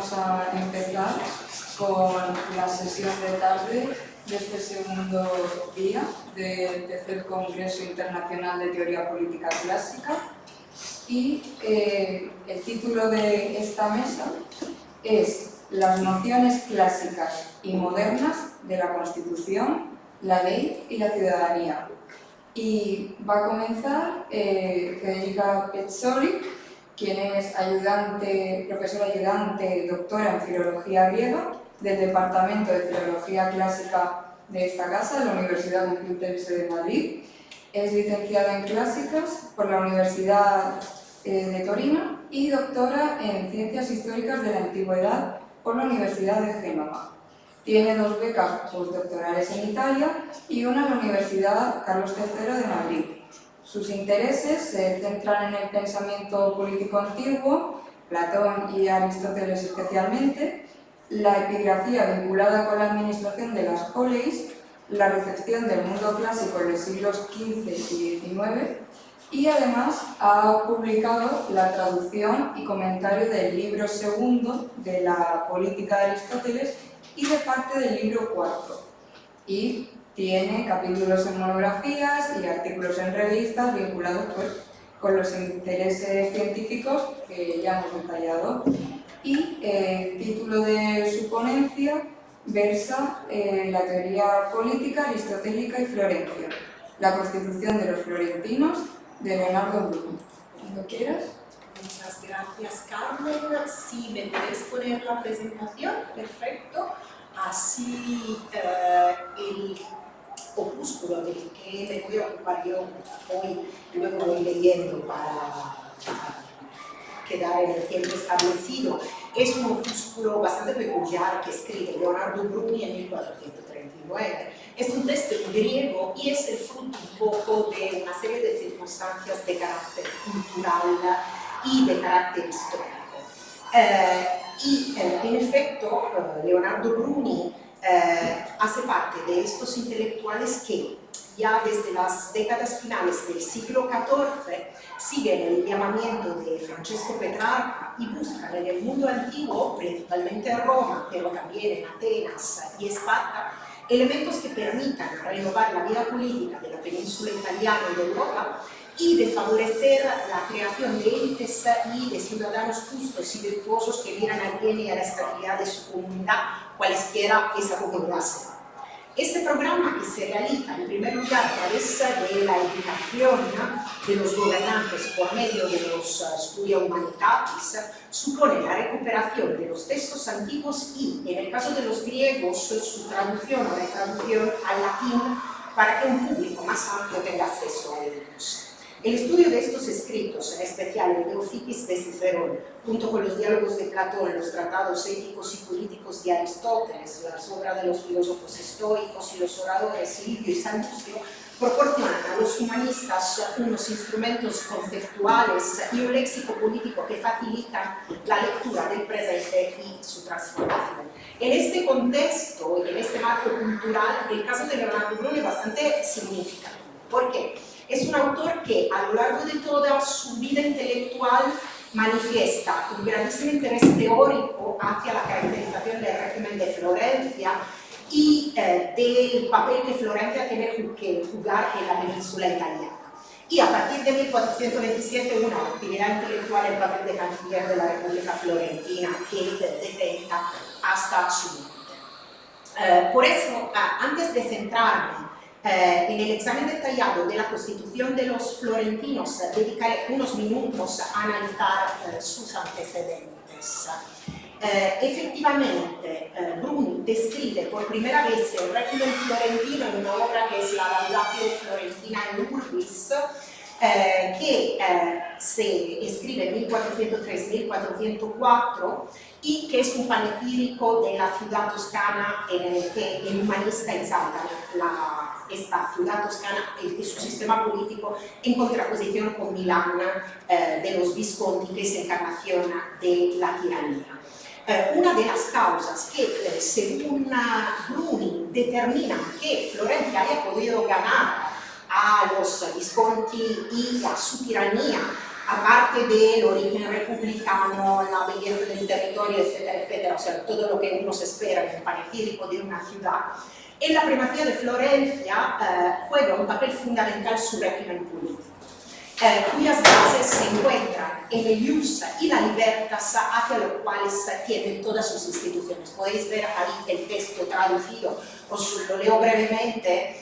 vamos a empezar con la sesión de tarde de este segundo día del tercer Congreso Internacional de Teoría Política Clásica y el título de esta mesa es Las nociones clásicas y modernas de la Constitución, la ley y la ciudadanía. Y va a comenzar Federica Pezzoli, quien es profesora ayudante, doctora en Filología Griega del Departamento de Filología Clásica de esta casa, de la Universidad Complutense de Madrid. Es licenciada en Clásicas por la Universidad de Torino y doctora en Ciencias Históricas de la Antigüedad por la Universidad de Génova. Tiene 2 becas postdoctorales en Italia y una en la Universidad Carlos III de Madrid. Sus intereses se centran en el pensamiento político antiguo, Platón y Aristóteles especialmente, la epigrafía vinculada con la administración de las poleis, la recepción del mundo clásico en los siglos XV y XIX y además ha publicado la traducción y comentario del libro segundo de la política de Aristóteles y de parte del libro cuarto. Y tiene capítulos en monografías y artículos en revistas vinculados con los intereses científicos que ya hemos detallado. Y el título de su ponencia versa la teoría política aristotélica y florencia, la constitución de los florentinos, de Leonardo Bruni. Cuando quieras. Muchas gracias, Carmen. Sí, me puedes poner la presentación, perfecto. Así el opúsculo del que me voy a ocupar yo hoy, luego voy leyendo para quedar en el tiempo establecido. Es un opúsculo bastante peculiar que escribe Leonardo Bruni en 1439. Es un texto en griego y es el fruto un poco de una serie de circunstancias de carácter cultural y de carácter histórico. En efecto, Leonardo Bruni hace parte de estos intelectuales que ya desde las décadas finales del siglo XIV siguen el llamamiento de Francesco Petrarca y buscan en el mundo antiguo, principalmente en Roma, pero también en Atenas y Esparta, elementos que permitan renovar la vida política de la península italiana y de Europa y de favorecer la creación de élites y de ciudadanos justos y virtuosos que miran al bien y a la estabilidad de su comunidad, cualesquiera esa comunidad sea. Este programa, que se realiza en primer lugar a través de la educación de los gobernantes por medio de los Studia Humanitatis, supone la recuperación de los textos antiguos y, en el caso de los griegos, su traducción o retraducción al latín para que un público más amplio tenga acceso a ellos. El estudio de estos escritos, en especial el de Oficis de Cicerón, junto con los diálogos de Platón, los tratados éticos y políticos de Aristóteles, las obras de los filósofos estoicos y los oradores Livio y Sallustio, proporcionan a los humanistas unos instrumentos conceptuales y un léxico político que facilitan la lectura del presente y su transformación. En este contexto y en este marco cultural, el caso de Leonardo Bruni es bastante significativo. ¿Por qué? Es un autor que a lo largo de toda su vida intelectual manifiesta un grandísimo interés teórico hacia la caracterización del régimen de Florencia y del papel que Florencia tiene que jugar en la península italiana. Y a partir de 1427 una actividad intelectual en el papel de canciller de la República Florentina que detenta hasta su muerte. Por eso, antes de centrarme en el examen detallado de la constitución de los florentinos, dedicaré unos minutos a analizar sus antecedentes. Efectivamente, Bruni describe por primera vez el régimen florentino en una obra que es la Laudatio Florentina in Urbis, que se escribe en 1403-1404 y que es un panegírico de la ciudad toscana en el que el humanista exalta esta ciudad toscana y su sistema político en contraposición con Milán de los Visconti, que es encarnación de la tiranía. Una de las causas que, según Bruni, determinan que Florencia haya podido ganar a los Visconti y a su tiranía aparte del origen republicano, la belleza del territorio, etcétera, etcétera, o sea, todo lo que uno se espera en un panegírico de una ciudad, en la primacía de Florencia juega un papel fundamental su régimen político, cuyas bases se encuentran en el ius y la libertas hacia los cuales tienden todas sus instituciones. Podéis ver ahí el texto traducido, os lo leo brevemente.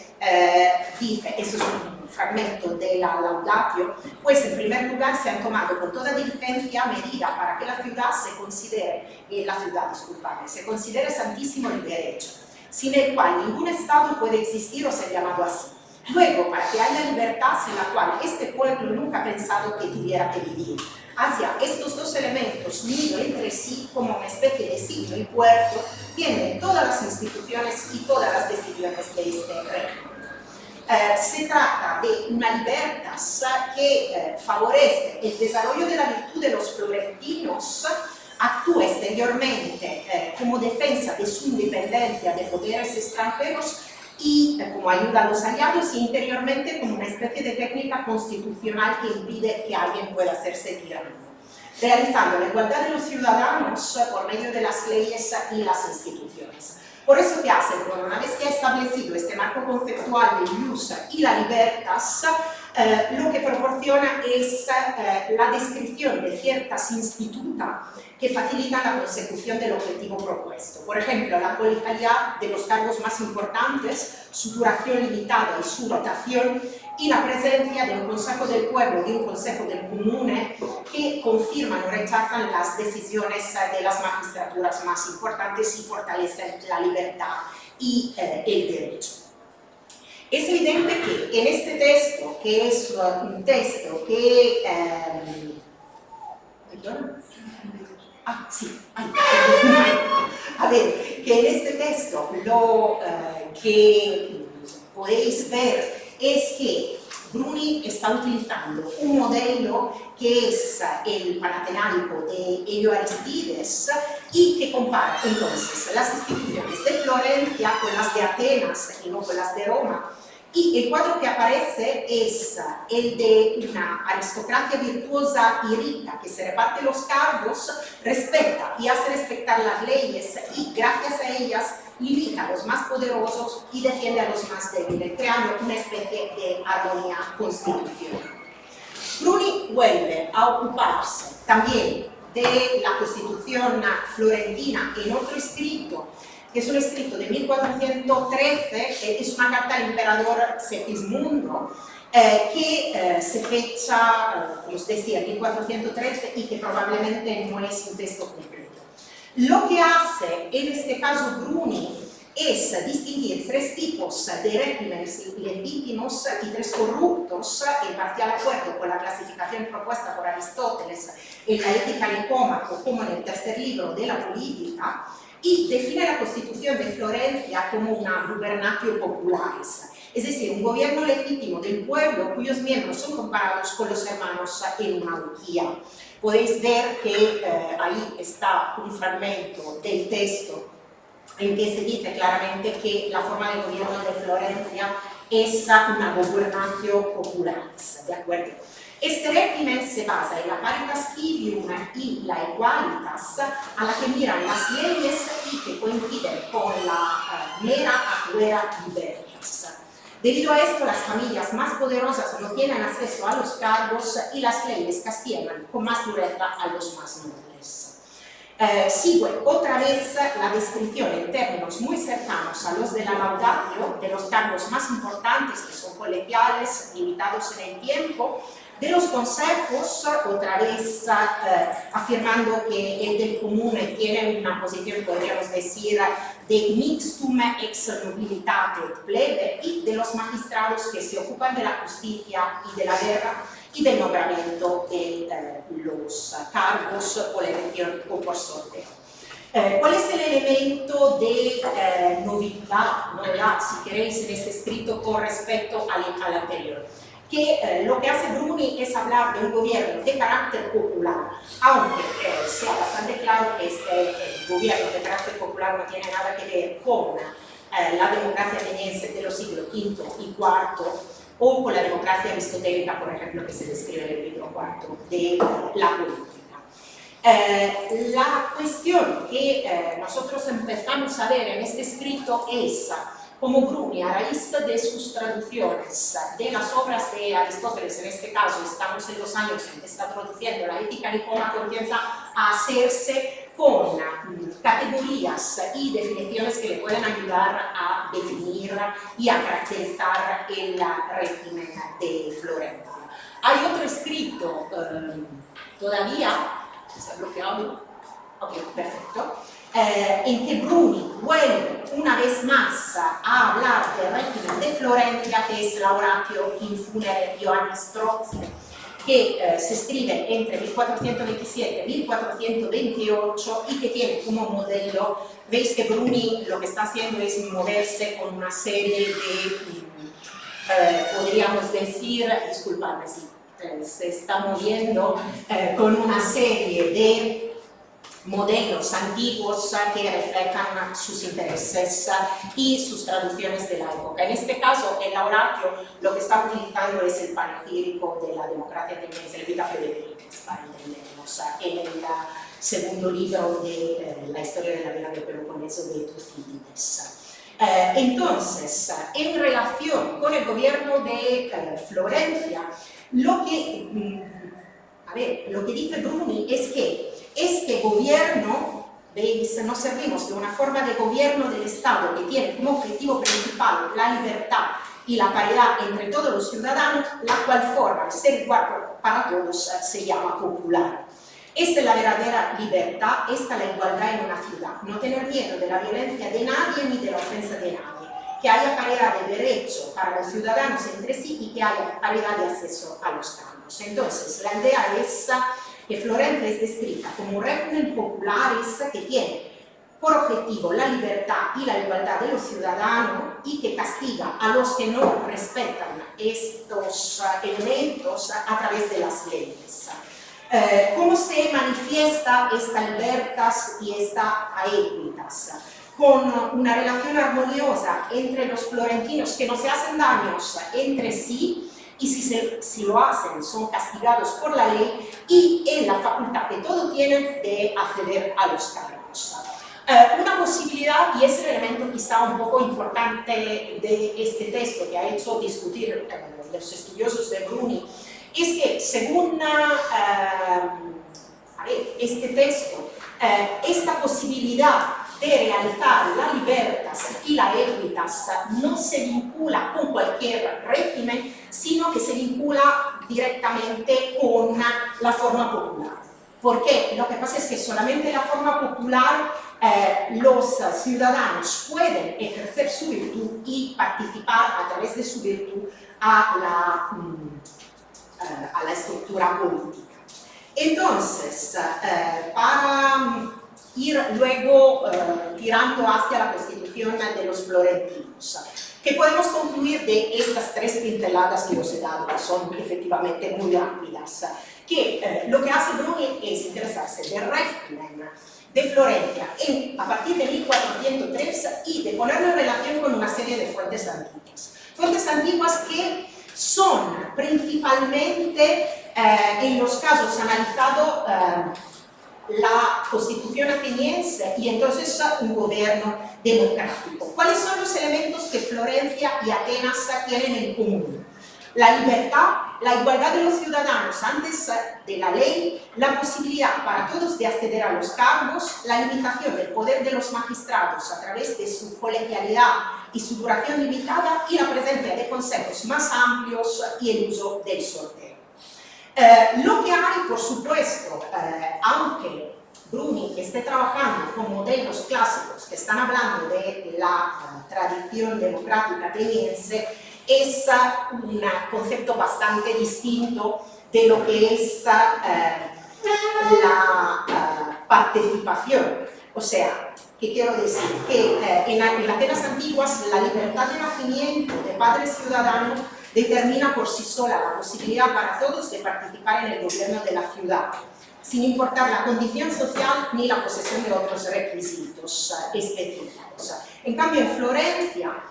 Dice, esto es un fragmento de la Laudatio, pues en primer lugar se han tomado con toda diligencia medida para que la ciudad se considere santísimo el derecho, sin el cual ningún Estado puede existir o ser llamado así. Luego, para que haya libertad en la cual este pueblo nunca ha pensado que tuviera que vivir. Hacia estos dos elementos, unidos entre sí como una especie de signo y puerto, tienen todas las instituciones y todas las decisiones de este régimen. Se trata de una libertas que favorece el desarrollo de la virtud de los florentinos, actúa exteriormente como defensa de su independencia de poderes extranjeros y como ayuda a los aliados, y interiormente como una especie de técnica constitucional que impide que alguien pueda hacerse tirano, realizando la igualdad de los ciudadanos por medio de las leyes y las instituciones. Por eso que hace, bueno, una vez que ha establecido este marco conceptual del ius y la libertas, lo que proporciona es la descripción de ciertas institutas que facilitan la consecución del objetivo propuesto. Por ejemplo, la colegialidad de los cargos más importantes, su duración limitada y su rotación, y la presencia de un Consejo del Pueblo y de un Consejo del Comune que confirman o rechazan las decisiones de las magistraturas más importantes y fortalecen la libertad y el derecho. Es evidente que en este texto, que es un texto que... A ver, que en este texto lo que podéis ver es que Bruni está utilizando un modelo que es el panatenálico de Elio Aristides y que compara entonces las instituciones de Florencia con las de Atenas y no con las de Roma. Y el cuadro que aparece es el de una aristocracia virtuosa y rica que se reparte los cargos, respeta y hace respetar las leyes y gracias a ellas limita a los más poderosos y defiende a los más débiles, creando una especie de armonía constitucional. Bruni vuelve a ocuparse también de la Constitución florentina en otro escrito, que es un escrito de 1413, es una carta al emperador Segismundo, que se fecha, como os decía, en 1413 y que probablemente no es un texto completo. Lo que hace en este caso Bruni es distinguir tres tipos de regímenes legítimos y tres corruptos, en parcial acuerdo con la clasificación propuesta por Aristóteles en la Ética Nicómaco como en el tercer libro de la política, y define la Constitución de Florencia como una gubernatio popularis, es decir, un gobierno legítimo del pueblo cuyos miembros son comparados con los hermanos en una urquía. Podéis ver que ahí está un fragmento del texto en que se dice claramente que la forma de gobierno de Florencia es una gobernatio popularis, ¿de acuerdo? Este régimen se basa en la paritas civium y la equalitas, a la que miran las leyes y que coinciden con la mera actuera libertas. Debido a esto, las familias más poderosas no tienen acceso a los cargos y las leyes castigan con más dureza a los más nobles. Sigue otra vez la descripción en términos muy cercanos a los de la Laudatio, de los cargos más importantes que son colegiales, limitados en el tiempo, de los consejos, otra vez afirmando que el del comune tiene una posición, podríamos decir, de mixtum ex nobilitate et plebe, y de los magistrados que se ocupan de la justicia y de la guerra y del nombramiento de los cargos por elección o por sorteo. ¿Cuál es el elemento de novedad, si queréis, en este escrito con respecto al anterior? Que lo que hace Bruni es hablar de un gobierno de carácter popular, aunque sea bastante claro que este gobierno de carácter popular no tiene nada que ver con la democracia ateniense de los siglos V y IV, o con la democracia aristotélica, por ejemplo, que se describe en el libro cuarto de la política. La cuestión que nosotros empezamos a ver en este escrito es como Bruni, a raíz de sus traducciones de las obras de Aristóteles, en este caso estamos en los años en que está traduciendo la Ética Nicómaca, comienza a hacerse con categorías y definiciones que le pueden ayudar a definir y a caracterizar el régimen de Florencia. Hay otro escrito todavía, ¿se ha bloqueado? Ok, perfecto. En que Bruni vuelve una vez más a hablar del régimen de Florencia, que es la Oratio in Funere Ioannis Strozzi, que se escribe entre 1427 y 1428 y que tiene como modelo, veis que Bruni lo que está haciendo es moverse con una serie de, podríamos decir, disculpadme si se está moviendo con una serie de modelos antiguos que reflejan sus intereses y sus traducciones de la época. En este caso, el Oratio lo que está utilizando es el panegírico de la democracia ateniense, el Vita Federicus, para entendernos, en el segundo libro de la historia de la vida del Peloponeso de Tucídides. Entonces, en relación con el gobierno de Florencia, lo que dice Bruni es que este gobierno, veis, nos servimos de una forma de gobierno del Estado que tiene como objetivo principal la libertad y la paridad entre todos los ciudadanos, la cual forma de ser igual para todos se llama popular. Esta es la verdadera libertad, esta es la igualdad en una ciudad, no tener miedo de la violencia de nadie ni de la ofensa de nadie, que haya paridad de derecho para los ciudadanos entre sí y que haya paridad de acceso a los cargos. Entonces, la idea es que Florencia es descrita como un régimen popular que tiene por objetivo la libertad y la igualdad de los ciudadanos y que castiga a los que no respetan estos elementos a través de las leyes. ¿Cómo se manifiesta esta libertas y esta aequitas? Con una relación armoniosa entre los florentinos que no se hacen daños entre sí, y si lo hacen son castigados por la ley, y en la facultad que todos tienen de acceder a los cargos. Una posibilidad, y es el elemento quizá un poco importante de este texto que ha hecho discutir los estudiosos de Bruni, es que según este texto, esta posibilidad de realizar la libertas y la equitas no se vincula con cualquier régimen, sino que se vincula directamente con la forma popular. Porque lo que pasa es que solamente en la forma popular los ciudadanos pueden ejercer su virtud y participar a través de su virtud a la estructura política. Entonces, para ir luego tirando hacia la constitución de los florentinos, ¿qué podemos concluir de estas tres pinceladas que os he dado, que son efectivamente muy rápidas? Que lo que hace Bruni es interesarse del régimen de Florencia a partir de 1403 y de ponerlo en relación con una serie de fuentes antiguas. Fuentes antiguas que son principalmente, en los casos analizados, la constitución ateniense y entonces un gobierno democrático. ¿Cuáles son los elementos que Florencia y Atenas tienen en común? La libertad, la igualdad de los ciudadanos antes de la ley, la posibilidad para todos de acceder a los cargos, la limitación del poder de los magistrados a través de su colegialidad y su duración limitada y la presencia de consejos más amplios y el uso del sorteo. Lo que hay, por supuesto, aunque Bruni esté trabajando con modelos clásicos que están hablando de la tradición democrática ateniense, es un concepto bastante distinto de lo que es la participación. O sea, ¿qué quiero decir? Que en Atenas antiguas la libertad de nacimiento de padres ciudadanos determina por sí sola la posibilidad para todos de participar en el gobierno de la ciudad, sin importar la condición social ni la posesión de otros requisitos específicos. En cambio, en Florencia,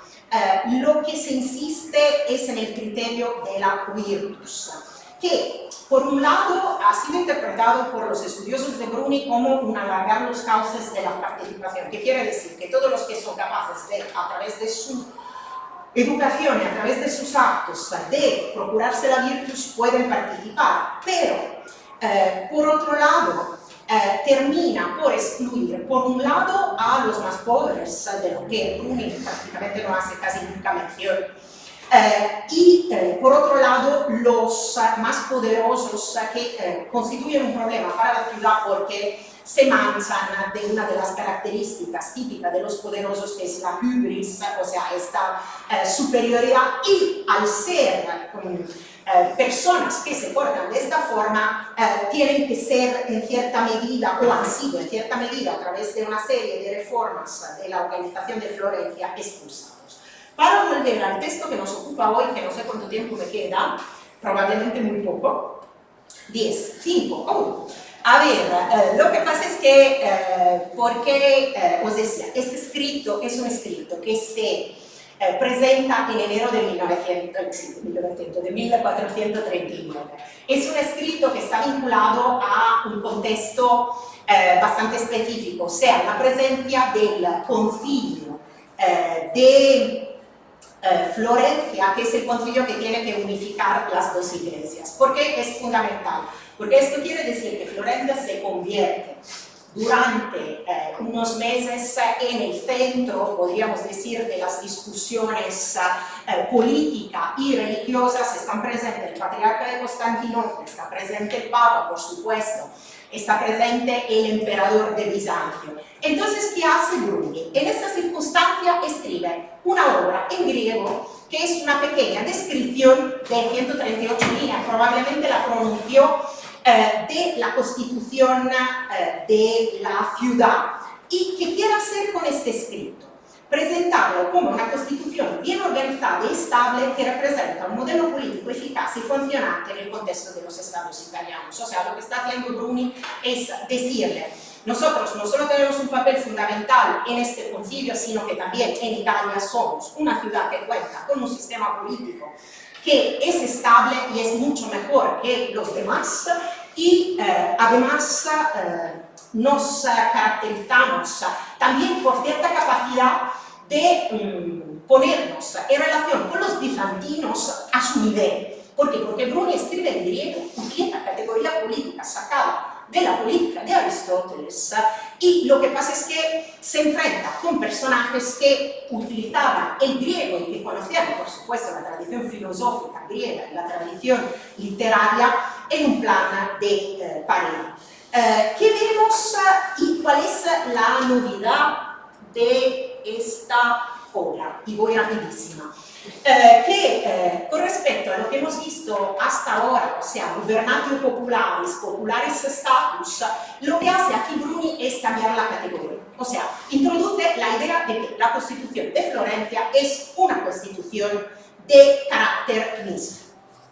lo que se insiste es en el criterio de la virtus, que por un lado ha sido interpretado por los estudiosos de Bruni como un alargar los cauces de la participación, que quiere decir que todos los que son capaces de, a través de su educación y a través de sus actos, de procurarse la virtus, pueden participar, pero por otro lado termina por excluir, por un lado, a los más pobres, de lo que Bruni prácticamente no hace casi nunca mención, y por otro lado los más poderosos que constituyen un problema para la ciudad porque se manchan de una de las características típicas de los poderosos, que es la hubris, o sea, esta superioridad, y al ser personas que se portan de esta forma tienen que ser en cierta medida, o han sido en cierta medida a través de una serie de reformas de la organización de Florencia, expulsados. Para volver al texto que nos ocupa hoy, que no sé cuánto tiempo me queda, probablemente muy poco, 10, 5, A ver, lo que pasa es que, porque os decía, este escrito es un escrito que se presenta en enero de 1439. Es un escrito que está vinculado a un contexto bastante específico, o sea, la presencia del concilio de Florencia, que es el concilio que tiene que unificar las dos iglesias. ¿Por qué es fundamental? Porque esto quiere decir que Florencia se convierte durante unos meses en el centro, podríamos decir, de las discusiones políticas y religiosas. Están presentes el patriarca de Constantinopla, está presente el Papa, por supuesto, está presente el emperador de Bizancio. Entonces, ¿qué hace Bruni? En esta circunstancia escribe una obra en griego que es una pequeña descripción de 138 líneas, probablemente la pronunció, de la constitución de la ciudad. ¿Y qué quiere hacer con este escrito? Presentarlo como una constitución bien organizada y estable que representa un modelo político eficaz y funcionante en el contexto de los estados italianos. O sea, lo que está haciendo Bruni es decirle: nosotros no solo tenemos un papel fundamental en este concilio, sino que también en Italia somos una ciudad que cuenta con un sistema político que es estable y es mucho mejor que los demás, y además nos caracterizamos también por cierta capacidad de ponernos en relación con los bizantinos a su nivel. ¿Por qué? Porque Bruni escribe en griego, utiliza categoría política sacada de la política de Aristóteles, y lo que pasa es que se enfrenta con personajes que utilizaban el griego y que conocían, por supuesto, la tradición filosófica griega y la tradición literaria en un plan de pared. ¿Qué vemos y cuál es la novedad de esta obra? Y voy rapidísima. Con respecto a lo que hemos visto hasta ahora, o sea, gobernatio populares, populares status, lo que hace aquí Bruni es cambiar la categoría. O sea, introduce la idea de que la Constitución de Florencia es una constitución de carácter mixto,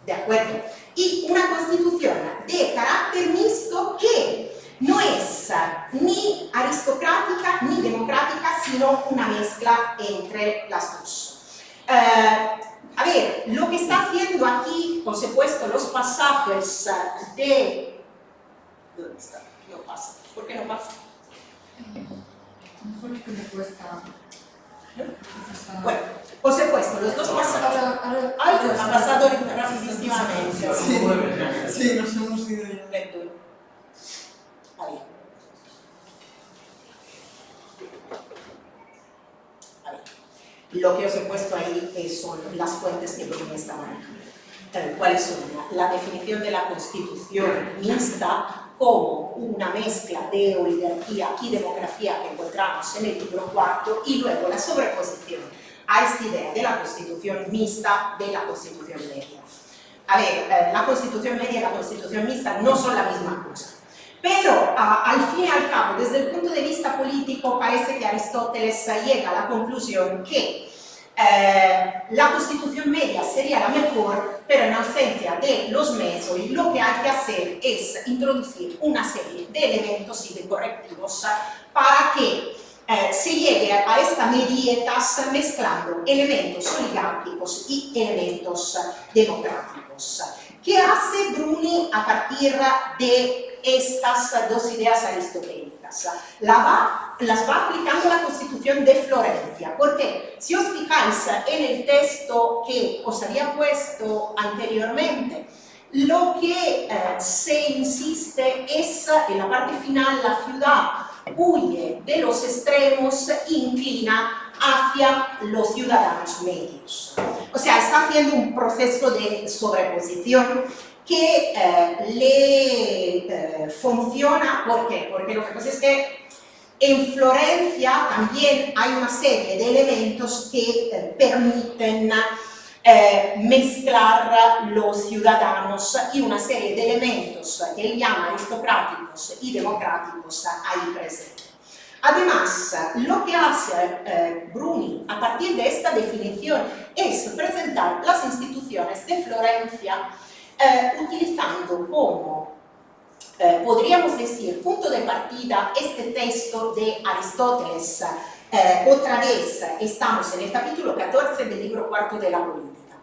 ¿de acuerdo? Y una constitución de carácter mixto que no es ni aristocrática ni democrática, sino una mezcla entre las dos. A ver, lo que está haciendo aquí, os he puesto los pasajes de... ¿Dónde está? No pasa. ¿Por qué no pasa? Mejor que me cuesta. Bueno, os he puesto los dos pasajes. Ay, ha pasado rapidísimamente. Sí, nos hemos ido ya. Ahí. Lo que os he puesto ahí son las fuentes que Bruni está manejando. ¿Cuáles son? La definición de la constitución mixta como una mezcla de oligarquía y democracia que encontramos en el libro cuarto, y luego la sobreposición a esta idea de la constitución mixta de la constitución media. A ver, la constitución media y la constitución mixta no son la misma cosa. Pero al fin y al cabo, desde el punto de vista político, parece que Aristóteles llega a la conclusión que la constitución media sería la mejor, pero en ausencia de los mesos, lo que hay que hacer es introducir una serie de elementos y de correctivos para que se llegue a esta medietas mezclando elementos oligárquicos y elementos democráticos. ¿Qué hace Bruni a partir de estas dos ideas aristotélicas? Las va aplicando a la Constitución de Florencia, porque si os fijáis en el texto que os había puesto anteriormente, lo que se insiste es, en la parte final, la ciudad huye de los extremos e inclina hacia los ciudadanos medios. O sea, está haciendo un proceso de sobreposición que le funciona. ¿Por qué? Porque lo que pasa es que en Florencia también hay una serie de elementos que permiten mezclar los ciudadanos y una serie de elementos que él llama aristocráticos y democráticos ahí presentes. Además, lo que hace Bruni a partir de esta definición es presentar las instituciones de Florencia utilizando como, podríamos decir, punto de partida este texto de Aristóteles. Otra vez estamos en el capítulo 14 del libro cuarto de la política.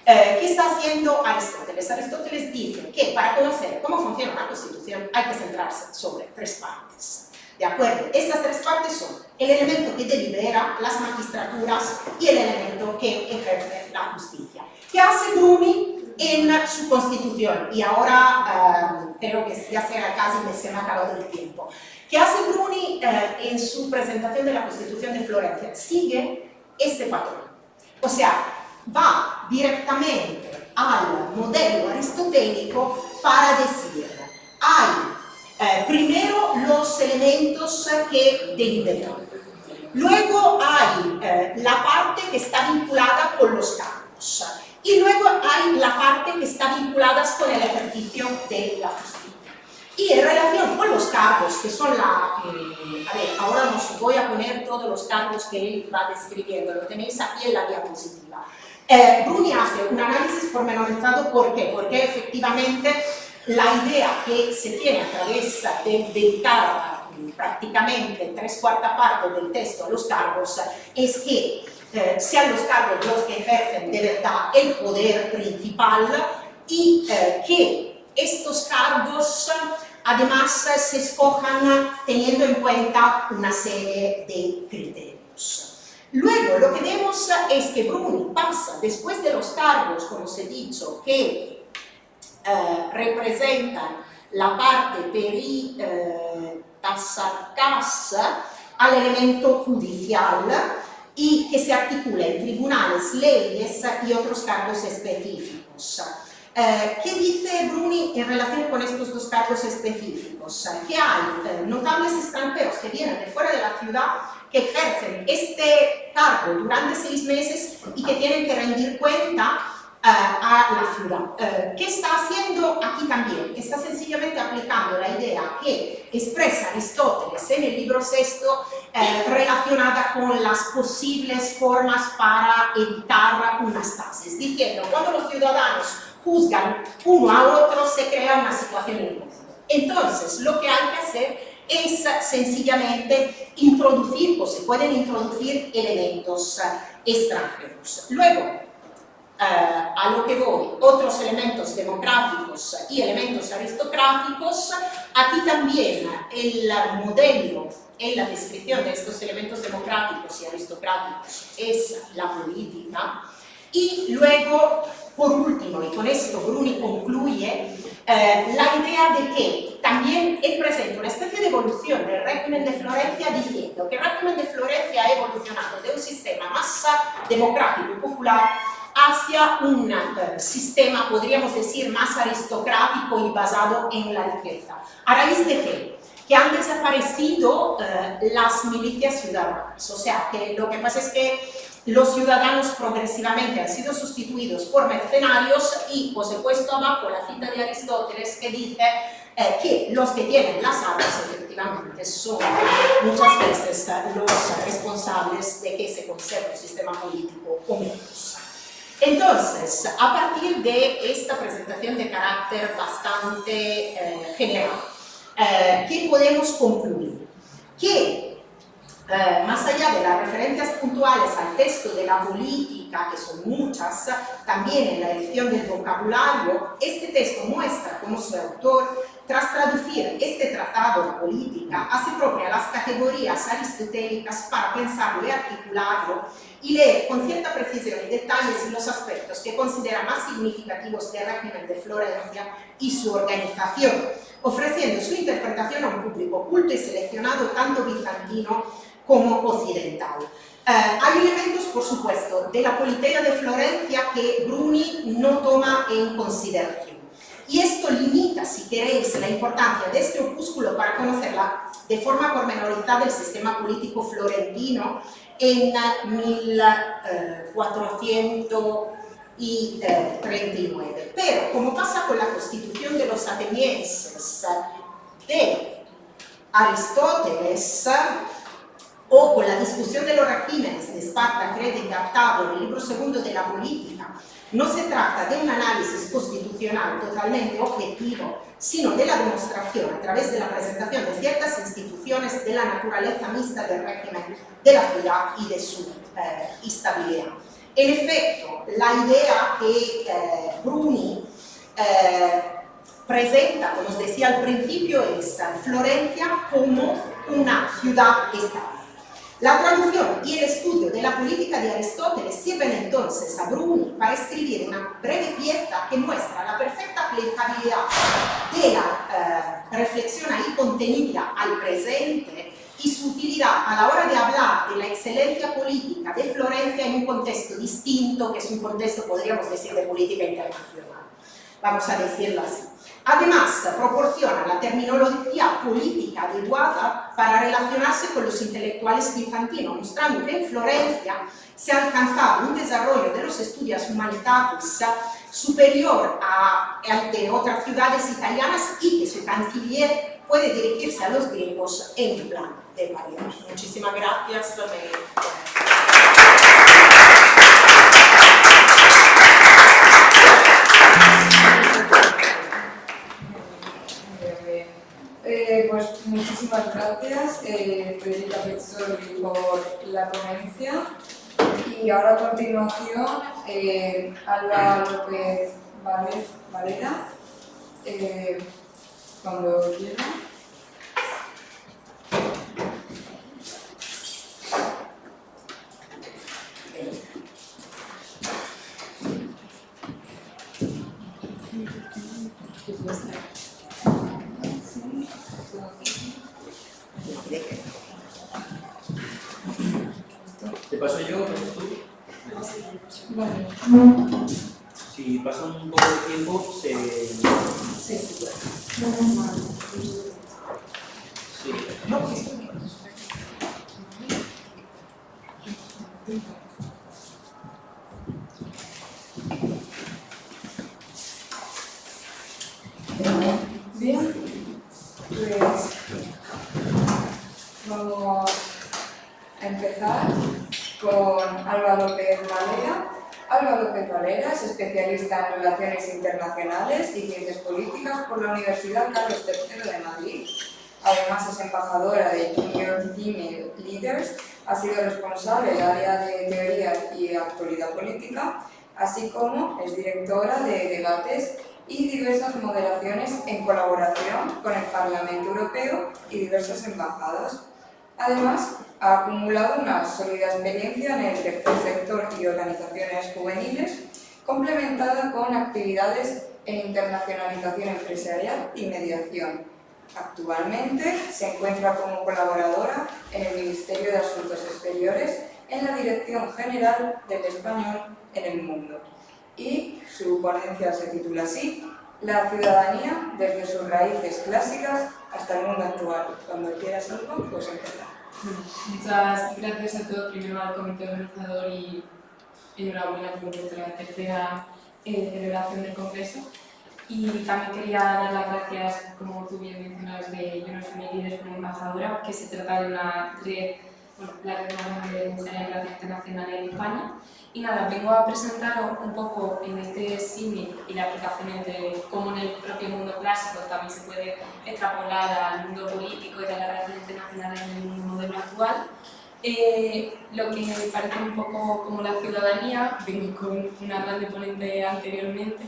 ¿Qué está haciendo Aristóteles? Aristóteles dice que para conocer cómo funciona una constitución hay que centrarse sobre tres partes. ¿De acuerdo? Estas tres partes son el elemento que delibera, las magistraturas y el elemento que ejerce la justicia. ¿Qué hace Bruni en su constitución? Y ahora creo que ya se me ha acabado el tiempo. ¿Qué hace Bruni en su presentación de la Constitución de Florencia? Sigue este patrón. O sea, va directamente al modelo aristotélico para decir, hay primero los elementos que deliberan, luego hay la parte que está vinculada con los cargos, y luego hay la parte que está vinculada con el ejercicio de la justicia. Y en relación con los cargos, que son a ver, ahora os voy a poner todos los cargos que él va describiendo, lo tenéis aquí en la diapositiva. Bruni hace un análisis pormenorizado. ¿Por qué? Porque efectivamente la idea que se tiene a través de dedicar prácticamente 3/4 parte del texto a los cargos es que sean los cargos los que ejercen de verdad el poder principal y que estos cargos además se escojan teniendo en cuenta una serie de criterios. Luego lo que vemos es que Bruni pasa después de los cargos, como os he dicho, que representan la parte peritasarcas al elemento judicial y que se articula en tribunales, leyes y otros cargos específicos. ¿Qué dice Bruni en relación con estos dos cargos específicos? Que hay notables extranjeros que vienen de fuera de la ciudad que ejercen este cargo durante 6 meses y que tienen que rendir cuenta a la ciudad. ¿Qué está haciendo aquí también? Está sencillamente aplicando la idea que expresa Aristóteles en el libro sexto relacionada con las posibles formas para evitar una stasis, diciendo cuando los ciudadanos juzgan uno a otro se crea una situación incómoda. Entonces lo que hay que hacer es sencillamente introducir, o se pueden introducir elementos extranjeros. Luego, a lo que voy, otros elementos democráticos y elementos aristocráticos. Aquí también el modelo en la descripción de estos elementos democráticos y aristocráticos es la política. Y luego, por último, y con esto Bruni concluye, la idea de que también él presenta una especie de evolución del régimen de Florencia diciendo que el régimen de Florencia ha evolucionado de un sistema más democrático y popular hacia un sistema, podríamos decir, más aristocrático y basado en la riqueza. ¿A raíz de qué? Que han desaparecido las milicias ciudadanas. O sea, que lo que pasa es que los ciudadanos progresivamente han sido sustituidos por mercenarios y os he puesto abajo la cita de Aristóteles que dice que los que tienen las armas efectivamente son muchas veces los responsables de que se conserve un sistema político o menos. Entonces, a partir de esta presentación de carácter bastante general, ¿qué podemos concluir? Que más allá de las referencias puntuales al texto de la política, que son muchas, también en la elección del vocabulario, este texto muestra cómo su autor, tras traducir este tratado de política, hace propia las categorías aristotélicas para pensarlo y articularlo y leer con cierta precisión y detalles los aspectos que considera más significativos del régimen de Florencia y su organización, ofreciendo su interpretación a un público culto y seleccionado tanto bizantino como occidental. Hay elementos, por supuesto, de la Politeia de Florencia que Bruni no toma en consideración. Y esto limita, si queréis, la importancia de este opúsculo para conocerla de forma pormenorizada el sistema político florentino en 1439. Pero, como pasa con la constitución de los atenienses de Aristóteles, o con la discusión de los regímenes de Esparta, Creta y Cartago en el libro segundo de la política, no se trata de un análisis constitucional totalmente objetivo, sino de la demostración a través de la presentación de ciertas instituciones de la naturaleza mixta del régimen de la ciudad y de su estabilidad. En efecto, la idea que Bruni presenta, como os decía al principio, es Florencia como una ciudad-estado. La traducción y el estudio de la política de Aristóteles sirven entonces a Bruni para escribir una breve pieza que muestra la perfecta aplicabilidad de la reflexión ahí contenida al presente y su utilidad a la hora de hablar de la excelencia política de Florencia en un contexto distinto, que es un contexto, podríamos decir, de política internacional. Vamos a decirlo así. Además, proporciona la terminología política adecuada para relacionarse con los intelectuales bizantinos, mostrando que en Florencia se ha alcanzado un desarrollo de los estudios humanitatis superior al de otras ciudades italianas y que su canciller puede dirigirse a los griegos en un plan de paridad. Muchísimas gracias. Pues muchísimas gracias, Federica Pezzoli, por la ponencia. Y ahora a continuación, Alba López Valera, cuando quiera. ¿Te paso yo? ¿Pasas tú? Vale. Si pasa un poco de tiempo, se... Sí. Sí. Bien, pues vamos a empezar con Alba López Valera. Alba López Valera es especialista en Relaciones Internacionales y Ciencias Políticas por la Universidad Carlos III de Madrid. Además es embajadora de Junior Female Leaders, ha sido responsable del área de Teoría y Actualidad Política, así como es directora de debates y diversas moderaciones en colaboración con el Parlamento Europeo y diversas embajadas. Además, ha acumulado una sólida experiencia en el tercer sector y organizaciones juveniles, complementada con actividades en internacionalización empresarial y mediación. Actualmente se encuentra como colaboradora en el Ministerio de Asuntos Exteriores en la Dirección General del Español en el Mundo. Y su ponencia se titula así: La ciudadanía desde sus raíces clásicas hasta el mundo actual. Cuando quieras algo, pues empezar. Muchas gracias a todos, primero al comité organizador y enhorabuena por vuestra tercera celebración del Congreso. Y también quería dar las gracias, como tú bien mencionabas, de Junior Female Leaders como embajadora, que se trata de una red, la red más grande de mujeres en relaciones internacionales en España. Y nada, vengo a presentaros un poco en este símil y la aplicación de cómo en el propio mundo clásico también se puede extrapolar al mundo político y de las relaciones internacionales en el mundo moderno actual, Lo que me parece un poco como la ciudadanía, vengo con una grande ponente anteriormente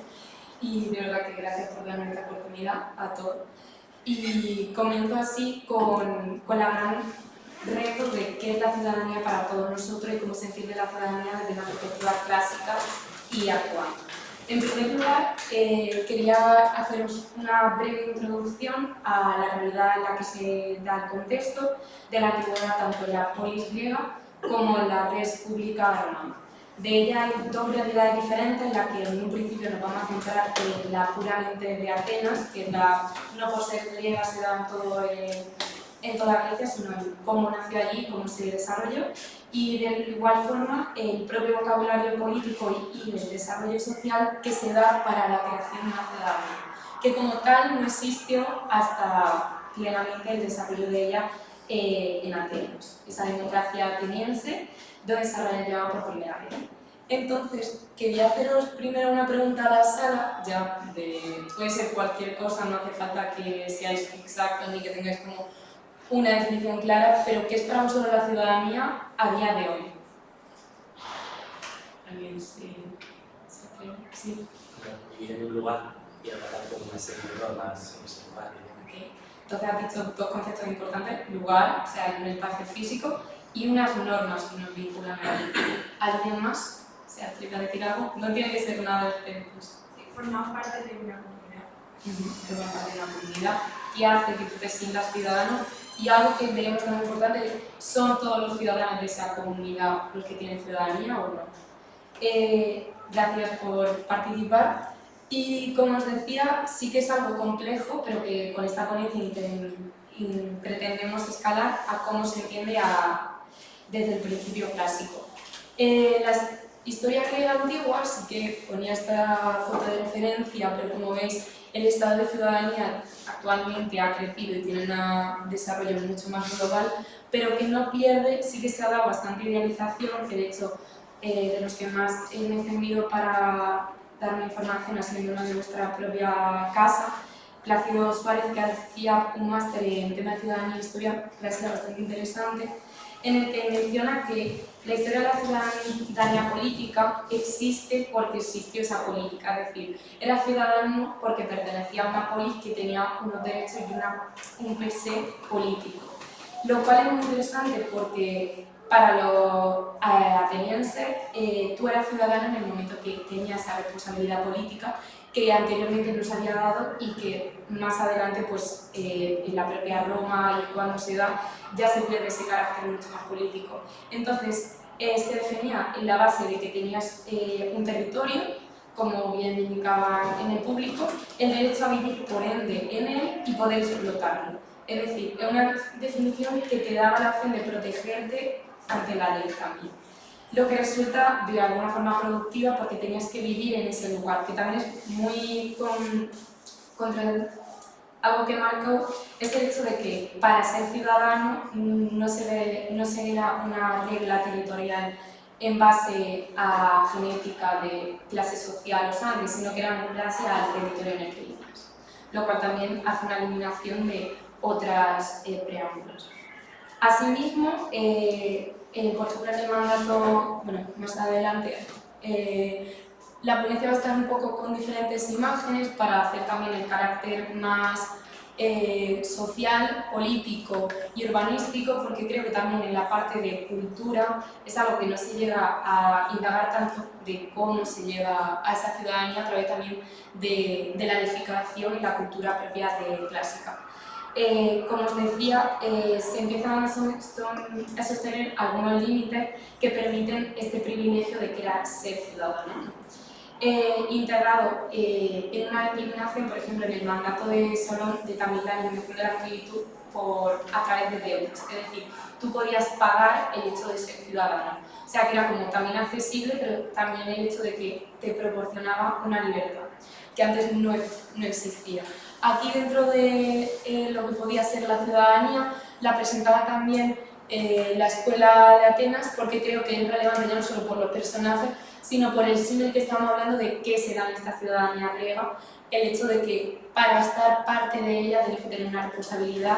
y de verdad que gracias por darme esta oportunidad a todos. Y comienzo así con la gran reto de qué es la ciudadanía para todos nosotros y cómo se entiende la ciudadanía desde una perspectiva clásica y actual. En primer lugar, quería haceros una breve introducción a la realidad en la que se da el contexto de la antigüedad, tanto en la polis griega como en la res pública romana. De ella hay dos realidades diferentes en las que en un principio nos vamos a centrar en la puramente de Atenas, que es no por ser griega se da en toda Grecia, sino en cómo nació allí, cómo se desarrolló, y de igual forma el propio vocabulario político y el desarrollo social que se da para la creación de una ciudadanía, que como tal no existió hasta plenamente el desarrollo de ella en Atenas, esa democracia ateniense donde se desarrollaba por primera vez. Entonces, quería haceros primero una pregunta a la sala, puede ser cualquier cosa, no hace falta que seáis exactos ni que tengáis como una definición clara, pero ¿qué es para vosotros la ciudadanía a día de hoy? ¿Alguien se atreve? Sí. Vivir en un lugar y tratar con una serie de normas en ese lugar. Okay. Entonces has dicho dos conceptos importantes, lugar, o sea, un espacio físico, y unas normas que nos vinculan a él. ¿Alguien más se atreve a decir algo? No tiene que ser nada de Formamos parte de una comunidad. Formar parte de una comunidad que hace que tú te sientas ciudadano. Y algo que veíamos tan importante, ¿son todos los ciudadanos de esa comunidad los que tienen ciudadanía o no? Gracias por participar. Y como os decía, sí que es algo complejo, pero que con esta ponencia pretendemos escalar a cómo se entiende desde el principio clásico. La historia griega antigua, sí que ponía esta foto de referencia, pero como veis, el estado de ciudadanía actualmente ha crecido y tiene un desarrollo mucho más global, pero que no pierde, sí que se ha dado bastante idealización, que de hecho de los que más he entendido para darme información ha sido uno de nuestra propia casa, Plácido Suárez, que hacía un máster en tema de ciudadanía e historia, que ha sido bastante interesante, en el que menciona que la historia de la ciudadanía política existe porque existió esa política, es decir, era ciudadano porque pertenecía a una polis que tenía unos derechos y un pese político. Lo cual es muy interesante porque para los atenienses tú eras ciudadano en el momento que tenías esa responsabilidad política que anteriormente no se había dado y que más adelante pues, en la propia Roma y cuando se da ya se pierde ese carácter mucho más político. Entonces se definía en la base de que tenías un territorio, como bien indicaba en el público, el derecho a vivir por ende en él y poder explotarlo. Es decir, es una definición que te daba la opción de protegerte ante la ley también. Lo que resulta de alguna forma productiva porque tenías que vivir en ese lugar, que también es muy contra algo que marcó es el hecho de que para ser ciudadano no se era una regla territorial en base a genética de clase social o sangre, sino que era en base al territorio en el que vivías, lo cual también hace una eliminación de otras preámbulos. Asimismo, por ejemplo, en el mandato, bueno, más adelante, la ponencia va a estar un poco con diferentes imágenes para hacer también el carácter más social, político y urbanístico, porque creo que también en la parte de cultura es algo que no se llega a indagar tanto de cómo se llega a esa ciudadanía a través también de la edificación y la cultura propia de clásica. Como os decía, se empiezan a sostener algunos límites que permiten este privilegio de que era ser ciudadano. Integrado en una eliminación, por ejemplo, en el mandato de Solón, de también la eliminación de la esclavitud a través de deudas, es decir, tú podías pagar el hecho de ser ciudadano. O sea, que era como también accesible, pero también el hecho de que te proporcionaba una libertad, que antes no existía. Aquí dentro de lo que podía ser la ciudadanía, la presentaba también la Escuela de Atenas, porque creo que es relevante ya no solo por los personajes, sino por el símil que estamos hablando de qué será en esta ciudadanía griega, el hecho de que para estar parte de ella tienes que tener una responsabilidad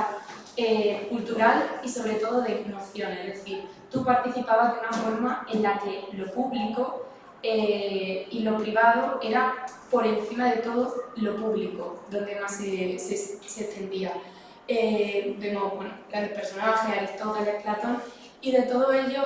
cultural y sobre todo de noción, es decir, tú participabas de una forma en la que lo público y lo privado era por encima de todo lo público, donde más se extendía. Vemos grandes personajes, Aristóteles, Platón, y de todo ello,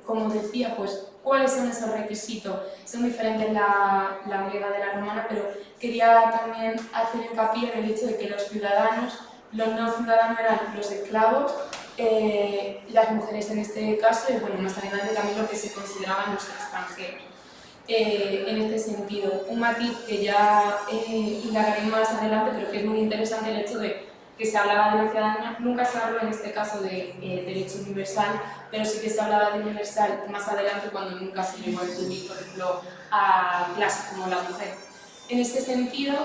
como decía, pues, ¿cuáles son esos requisitos? Son diferentes la griega de la romana, pero quería también hacer hincapié en el hecho de que los no ciudadanos eran los esclavos, las mujeres en este caso, y bueno, más adelante también lo que se consideraban los extranjeros. En este sentido, un matiz que ya indagaré más adelante, pero que es muy interesante el hecho de que se hablaba de la ciudadanía, nunca se habló en este caso de derecho universal, pero sí que se hablaba de universal más adelante cuando nunca se llegó a incluir, por ejemplo, a clases como la mujer. En este sentido,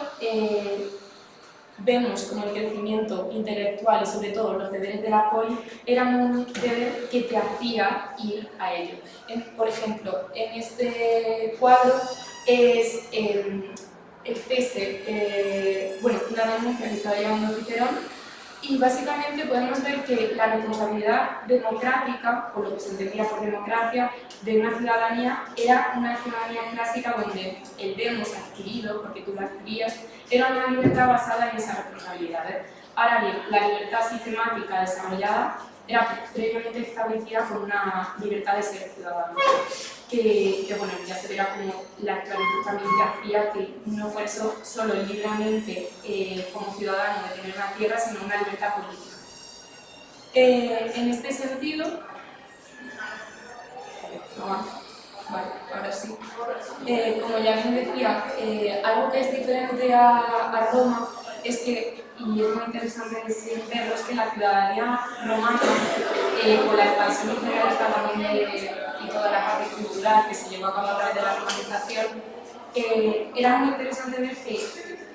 vemos como el crecimiento intelectual y sobre todo los deberes de la poli eran un deber que te hacía ir a ello. Por ejemplo, en este cuadro es el cese, una denuncia que estaba llevando Cicerón, y básicamente podemos ver que la responsabilidad democrática, o lo que se entendía por democracia, de una ciudadanía era una ciudadanía clásica donde el demos adquirido, porque tú lo adquirías, era una libertad basada en esas responsabilidades. Ahora bien, la libertad sistemática desarrollada era previamente establecida con una libertad de ser ciudadano, que bueno, ya se verá como la esclavitud también te hacía que no fuese solo libremente como ciudadano de tener una tierra, sino una libertad política. En este sentido, vale, ahora sí. Como ya bien decía, algo que es diferente a Roma es que, y es muy interesante verlo, es que la ciudadanía romana, con la expansión imperialista también y toda la parte cultural que se llevó a cabo a través de la romanización, era muy interesante ver que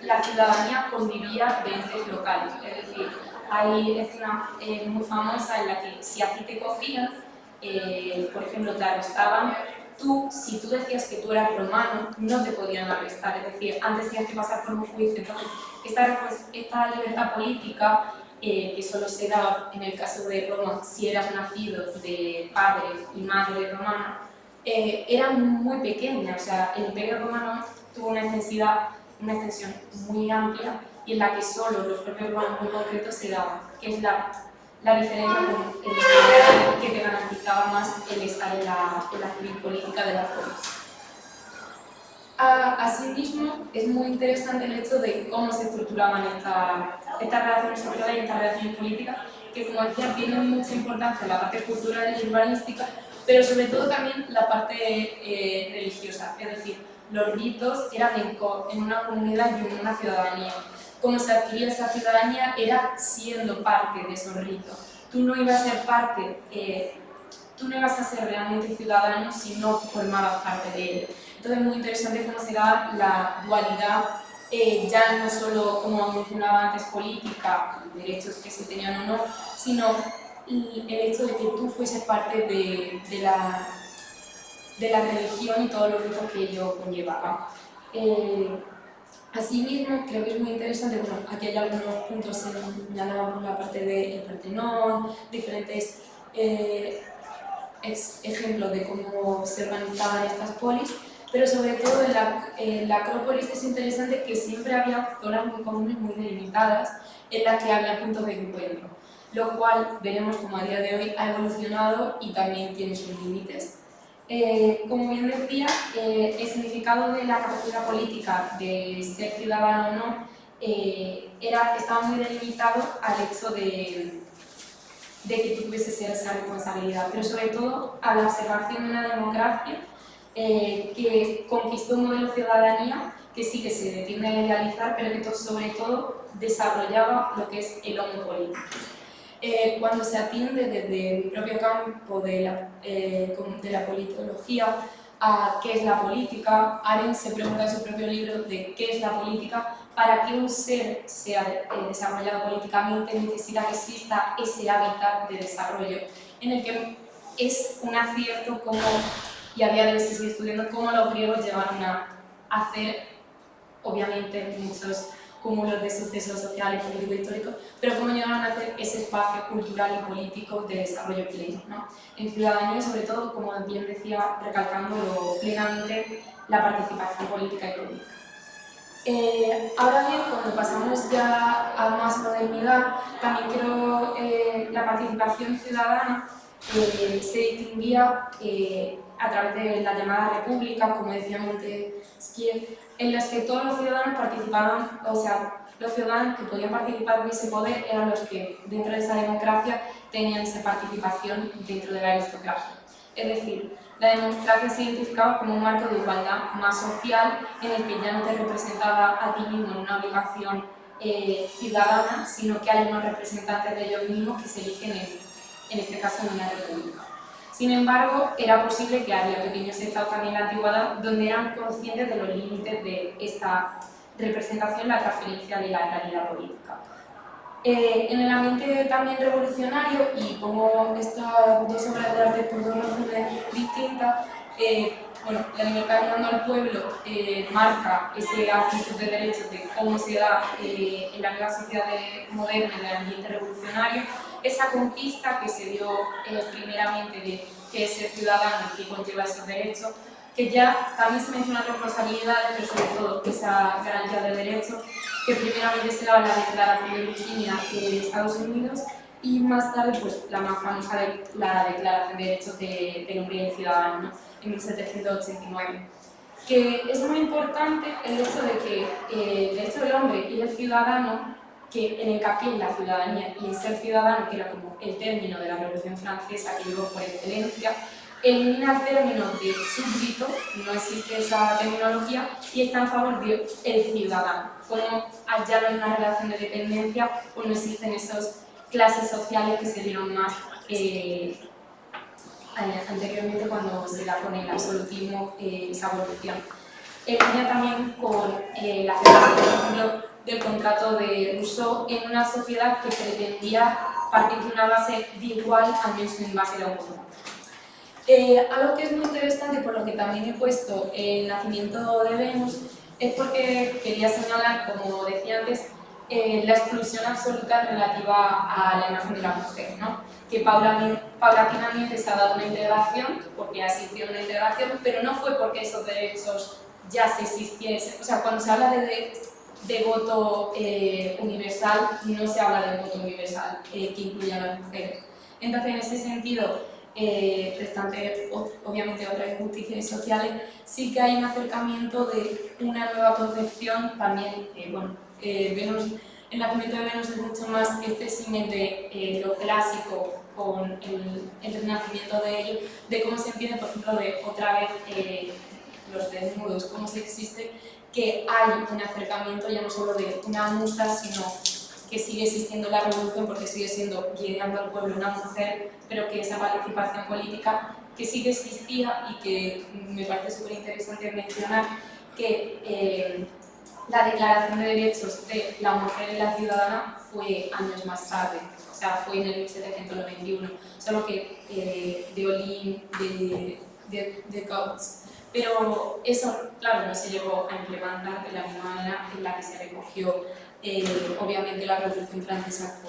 la ciudadanía convivía de entes locales. Es decir, hay escena muy famosa en la que si a ti te cogían, por ejemplo, te arrestaban, si tú decías que tú eras romano, no te podían arrestar, es decir, antes tenías que pasar por un juicio. Entonces, esta libertad política, que solo se da en el caso de Roma si eras nacido de padre y madre romana, era muy pequeña. O sea, el Imperio Romano tuvo una extensión muy amplia y en la que solo los propios romanos muy concretos se daban, que es la diferencia con el que te garantizaba más el estar en la civil política de las polis. Asimismo, es muy interesante el hecho de cómo se estructuraban estas relaciones sociales y estas relaciones políticas, que, como decía, tienen mucha importancia en la parte cultural y urbanística, pero sobre todo también la parte religiosa, es decir, los ritos eran en una comunidad y en una ciudadanía. Cómo se adquiría esa ciudadanía era siendo parte de esos ritos. Tú no ibas a ser realmente ciudadano si no formabas parte de él. Entonces es muy interesante cómo se da la dualidad, ya no solo, como mencionaba antes, política, derechos que se tenían o no, sino el hecho de que tú fueses parte de la religión y todos los ritos que ello conllevaba. Asimismo, creo que es muy interesante, bueno, aquí hay algunos puntos señalados por la parte del Partenón, diferentes ejemplos de cómo se organizaban estas polis, pero sobre todo en la Acrópolis es interesante que siempre había zonas muy comunes, muy delimitadas, en las que había puntos de encuentro, lo cual veremos como a día de hoy ha evolucionado y también tiene sus límites. Como bien decía, el significado de la capacidad política de ser ciudadano o no estaba muy delimitado al hecho de que tú tuvieses esa responsabilidad, pero sobre todo a la observación de una democracia que conquistó un modelo de ciudadanía que sí que se tiende a idealizar, pero que sobre todo desarrollaba lo que es el homo político. Cuando se atiende desde mi propio campo de la politología a qué es la política, Arendt se pregunta en su propio libro de qué es la política. Para que un ser sea desarrollado políticamente necesita que exista ese hábitat de desarrollo en el que es un acierto como, y a día de hoy se sigue estudiando, cómo los griegos llevaron a hacer obviamente muchos cúmulos de sucesos sociales, políticos e históricos, pero cómo llegaron a hacer ese espacio cultural y político de desarrollo pleno, ¿no? En ciudadanía y sobre todo, como bien decía, recalcando plenamente la participación política y política. Ahora bien, cuando pasamos ya a más modernidad, también quiero la participación ciudadana se distinguía a través de la llamada república, como decía Montesquieu, en las que todos los ciudadanos participaban, o sea, los ciudadanos que podían participar de ese poder eran los que dentro de esa democracia tenían esa participación dentro de la aristocracia. Es decir, la democracia se identificaba como un marco de igualdad más social en el que ya no te representaba a ti mismo en una obligación ciudadana, sino que hay unos representantes de ellos mismos que se eligen en este caso en una república. Sin embargo, era posible que había pequeños estados también en la antigüedad donde eran conscientes de los límites de esta representación, la transferencia de la realidad política. En el ambiente también revolucionario, y pongo estas dos obras de arte por dos razones distintas, bueno, la libertad llegando al pueblo marca ese ámbito de derechos de cómo se da en la nueva sociedad moderna, en el ambiente revolucionario, esa conquista que se dio primeramente de que es el ciudadano que conlleva esos derechos, que ya también se mencionan responsabilidades, pero sobre todo esa garantía de derechos, que primeramente se daba en la Declaración de Virginia de Estados Unidos y más tarde pues, la más famosa de la Declaración de Derechos del Hombre y del Ciudadano, ¿no? En 1789. Que es muy importante el hecho de que el derecho del hombre y del ciudadano, que en hincapié en la ciudadanía y en ser ciudadano, que era como el término de la Revolución Francesa que llegó por excelencia, elimina el término de súbdito, no existe esa terminología, y está en favor del ciudadano. Como allá no hay una relación de dependencia, pues no existen esas clases sociales que se dieron más anteriormente cuando se da con el absolutismo esa abolición. En línea también con la aceptación, por ejemplo, del contrato de Rousseau en una sociedad que pretendía partir de una base de igual, al menos en base de la común. Algo que es muy interesante, por lo que también he puesto el nacimiento de Venus, es porque quería señalar, como decía antes, la exclusión absoluta relativa a la imagen de la mujer, ¿no? Que paulatinamente se ha dado una integración, porque ha existido una integración, pero no fue porque esos derechos ya se existiesen. O sea, cuando se habla de voto universal, no se habla de voto universal que incluya a las mujeres. Entonces, en ese sentido, restante obviamente otras injusticias sociales, sí que hay un acercamiento de una nueva concepción también, bueno, Venus, el nacimiento de Venus es mucho más este símil de lo clásico con el renacimiento de ello, de cómo se entiende, por ejemplo, de otra vez los desnudos, cómo se existe, que hay un acercamiento ya no solo de una musa, sino que sigue existiendo la revolución porque sigue siendo guiando al pueblo una mujer, pero que esa participación política que sí que existía y que me parece súper interesante mencionar que la Declaración de Derechos de la Mujer y la Ciudadana fue años más tarde, o sea, fue en el 1791, solo que de Olin, de Coates. Pero eso, claro, no se llegó a implementar de la misma manera en la que se recogió, obviamente, la Revolución Francesa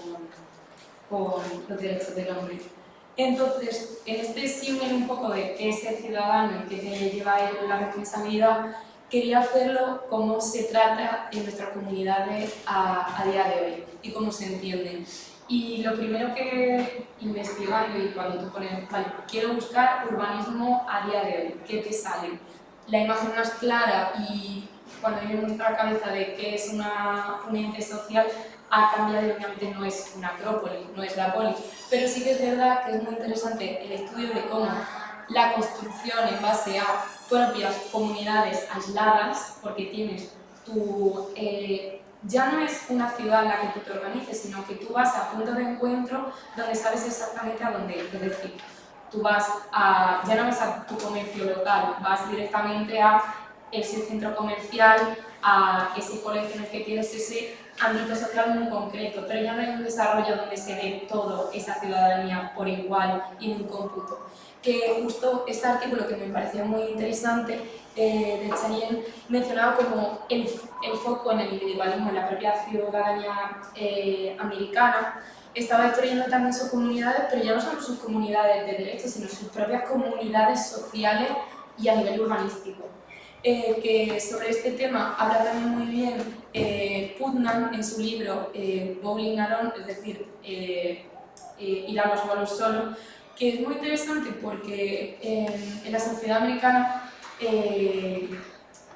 con los derechos del hombre. Entonces, en este símil un poco de qué es el ciudadano y qué te lleva a él la responsabilidad, quería hacerlo cómo se trata en nuestras comunidades a día de hoy y cómo se entienden. Y lo primero que investigando y cuando tú pones, vale, quiero buscar urbanismo a día de hoy, ¿qué te sale? La imagen más clara y cuando viene en nuestra cabeza de qué es un ente social ha cambiado y obviamente no es una acrópolis, no es la polis, pero sí que es verdad que es muy interesante el estudio de cómo la construcción en base a propias comunidades aisladas, porque tienes tu... ya no es una ciudad en la que tú te organices, sino que tú vas a puntos de encuentro donde sabes exactamente a dónde ir. Es decir, tú vas a, ya no vas a tu comercio local, vas directamente a ese centro comercial, a ese colegio en el que tienes ese ámbito social muy concreto, pero ya no hay un desarrollo donde se ve toda esa ciudadanía por igual y en un cómputo. que justo este artículo, que me pareció muy interesante, de Charien, mencionaba como el foco en el individualismo, en la propia ciudadanía americana, estaba destruyendo también sus comunidades, pero ya no solo sus comunidades de derechos, sino sus propias comunidades sociales y a nivel urbanístico. Que sobre este tema habla también muy bien Putnam en su libro Bowling Alone, es decir, ir a los bolos solo, que es muy interesante porque en la sociedad americana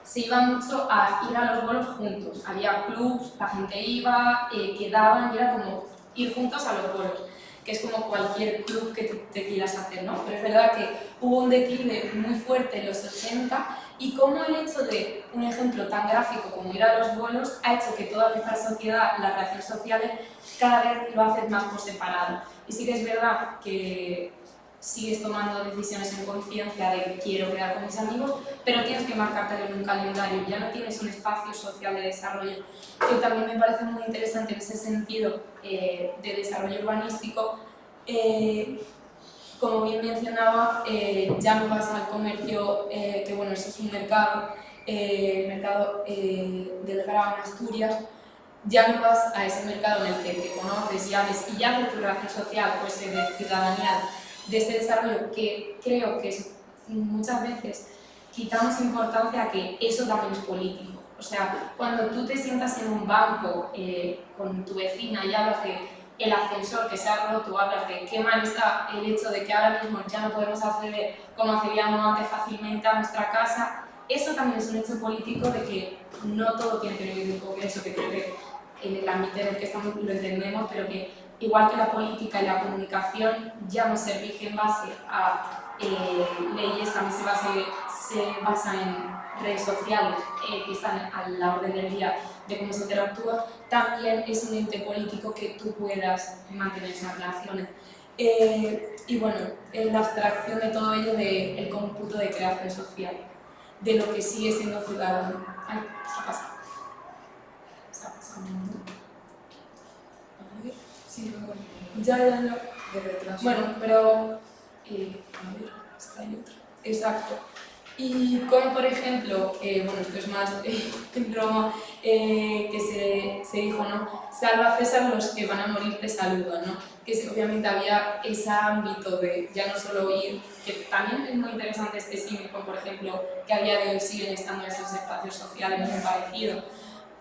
se iba mucho a ir a los bolos juntos. Había clubs, la gente iba, quedaban y era como ir juntos a los bolos, que es como cualquier club que te quieras hacer, ¿no? Pero es verdad que hubo un declive muy fuerte en los 80 y como el hecho de un ejemplo tan gráfico como ir a los bolos ha hecho que toda nuestra sociedad, las relaciones sociales, cada vez lo hacen más por separado. Y sí que es verdad que sigues tomando decisiones en conciencia de quiero quedar con mis amigos, pero tienes que marcártelo en un calendario, ya no tienes un espacio social de desarrollo, que también me parece muy interesante en ese sentido de desarrollo urbanístico. Como bien mencionaba, ya no vas al comercio, que bueno, eso es un mercado, el mercado del Grao en Asturias, ya no vas a ese mercado en el que te conoces, llames y ya de tu relación social, pues de ciudadanía, de este desarrollo que creo que muchas veces quitamos importancia a que eso también es político. O sea, cuando tú te sientas en un banco con tu vecina y hablas de el ascensor que se ha roto, hablas de qué mal está el hecho de que ahora mismo ya no podemos acceder como accedíamos antes fácilmente a nuestra casa, eso también es un hecho político de que no todo tiene que ver con el Congreso, que creo que en el ámbito en el que estamos lo entendemos, pero que igual que la política y la comunicación ya no se rige en base a leyes, también se basa en redes sociales que están a la orden del día de cómo se interactúa, también es un ente político que tú puedas mantener esas relaciones. Y bueno, la abstracción de todo ello del cómputo de creación social, de lo que sigue siendo ciudadano. Ay, se ha pasado. Se ha pasado un mundo. A ver, sí, ya. De retraso. Bueno, pero... a ver, es que hay otro. Exacto. Y como por ejemplo, bueno, esto es más en broma, que se dijo, ¿no? Salva a César, los que van a morir te saludan, ¿no? Que sí, obviamente había ese ámbito de ya no solo ir, que también es muy interesante este símil, como por ejemplo, que a día de hoy siguen estando esos espacios sociales muy parecidos,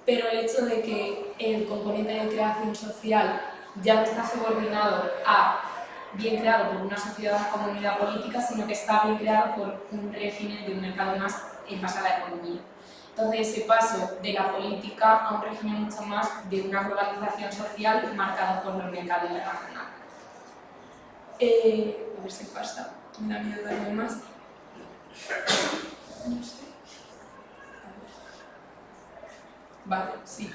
pero el hecho de que el componente de creación social ya no está subordinado a bien creado por una sociedad, comunidad política, sino que está bien creado por un régimen de un mercado más en base a la economía. Entonces, ese paso de la política a un régimen mucho más de una globalización social marcada por los mercados internacionales. A ver si pasa, me da miedo darle más. No sé. Vale, sí.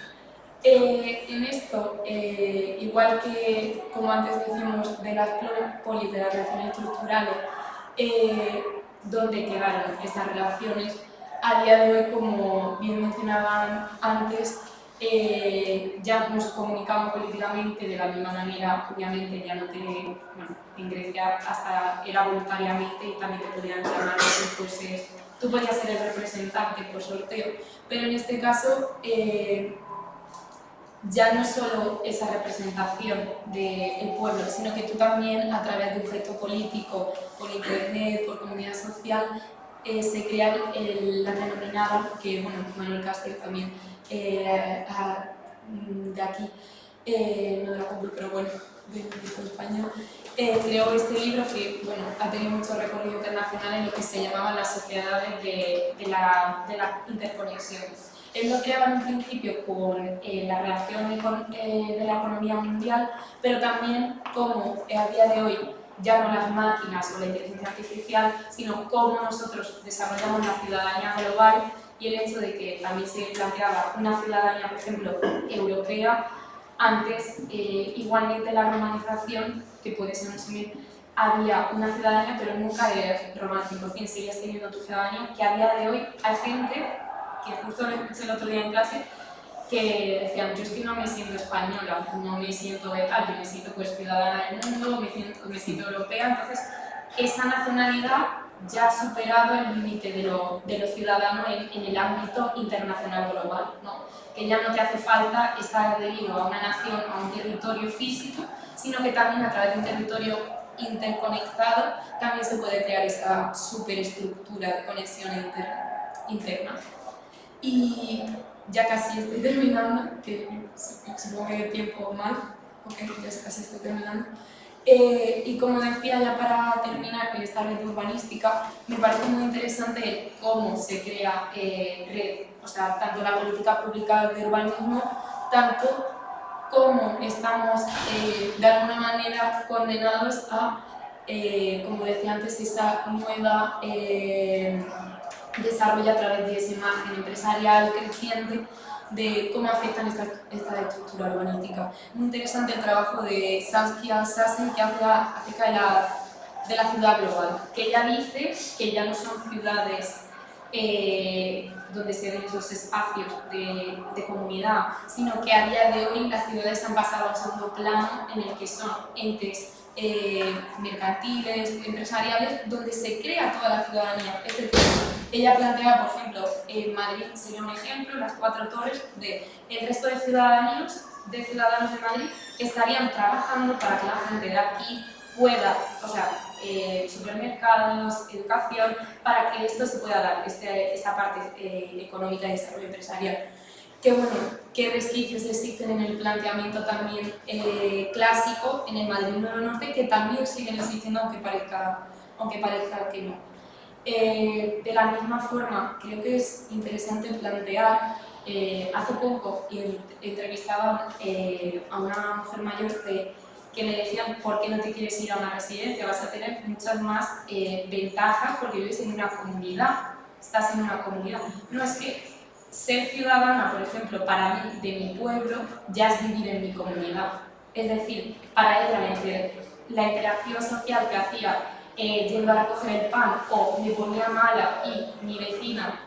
En esto, igual que como antes decimos de las polis, de las relaciones estructurales, ¿dónde quedaron estas relaciones? A día de hoy, como bien mencionaban antes, ya nos comunicamos políticamente de la misma manera, obviamente ya no tiene, bueno, en Grecia hasta era voluntariamente y también te podían llamar si fueses, tú podías ser el representante por sorteo, pero en este caso ya no solo esa representación del pueblo, sino que tú también a través de un gesto político, por internet, por comunidad social, se crea la denominada, que bueno, Manuel Castell también de aquí, no de la Complu, pero bueno, de español, creó este libro que bueno, ha tenido mucho recorrido internacional en lo que se llamaban las sociedades de la interconexión. Él lo creaba en un principio con la reacción de la economía mundial, pero también como a día de hoy ya no las máquinas o la inteligencia artificial, sino cómo nosotros desarrollamos la ciudadanía global y el hecho de que también se planteaba una ciudadanía, por ejemplo, europea, antes igualmente la romanización, que puede ser un símil, había una ciudadanía, pero nunca eres romano 100%, seguías teniendo tu ciudadanía, que a día de hoy hay gente, que justo lo escuché el otro día en clase, que decían, yo es que no me siento española, no me siento de tal, yo me siento pues ciudadana del mundo, me siento europea, entonces esa nacionalidad ya ha superado el límite de lo ciudadano en el ámbito internacional global, ¿no? Que ya no te hace falta estar adherido a una nación, a un territorio físico, sino que también a través de un territorio interconectado también se puede crear esa superestructura de conexión interna. Y ya casi estoy terminando, que supongo que el tiempo mal, ok, ya casi estoy terminando. Y como decía, ya para terminar con esta red urbanística, me parece muy interesante cómo se crea red, o sea, tanto la política pública de urbanismo, tanto como estamos de alguna manera condenados a, como decía antes, esa nueva desarrollo a través de esa imagen empresarial creciente de cómo afectan esta estructura urbanística. Muy interesante el trabajo de Saskia Sassen que hace acerca de la ciudad global, que ella dice que ya no son ciudades donde se ven esos espacios de comunidad, sino que a día de hoy las ciudades han pasado a un segundo plano en el que son entes mercantiles, empresariales, donde se crea toda la ciudadanía. Es decir, ella plantea, por ejemplo, en Madrid sería un ejemplo, las 4 torres el resto de ciudadanos de Madrid estarían trabajando para que la gente de aquí pueda, o sea, supermercados, educación, para que esto se pueda dar, esta parte económica y desarrollo empresarial. Que bueno, qué resquicios existen en el planteamiento también clásico en el Madrid Nuevo Norte, que también siguen existiendo aunque parezca que no. De la misma forma, creo que es interesante plantear, hace poco entrevistaban a una mujer mayor que le decían ¿por qué no te quieres ir a una residencia? Vas a tener muchas más ventajas porque vives en una comunidad, estás en una comunidad. No es que ser ciudadana, por ejemplo, para mí, de mi pueblo, ya es vivir en mi comunidad. Es decir, para ella la interacción social que hacía yendo a recoger el pan o me ponía mala y mi vecina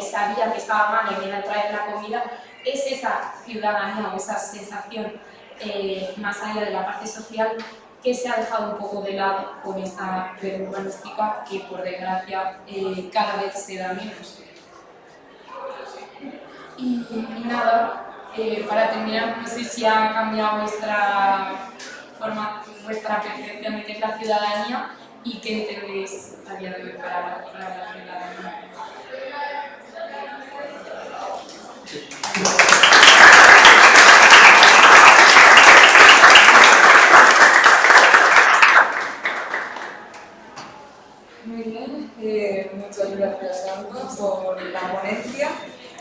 sabía que estaba mala y me iba a traer la comida, es esa ciudadanía o esa sensación más allá de la parte social que se ha dejado un poco de lado con esta red urbanística que por desgracia cada vez se da menos. Y nada, para terminar, no sé si ha cambiado vuestra percepción de qué es la ciudadanía y qué entendéis a día de hoy para la ciudadanía. Muy bien, muchas gracias Sandra por la ponencia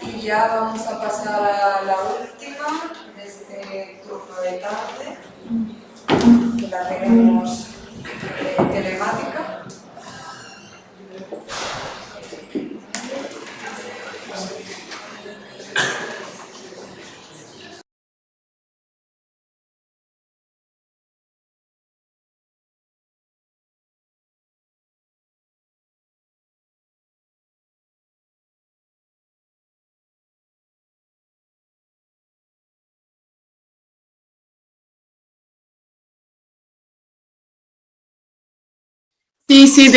y ya vamos a pasar a la última de este turno de tarde, que la tenemos telemática. Sí,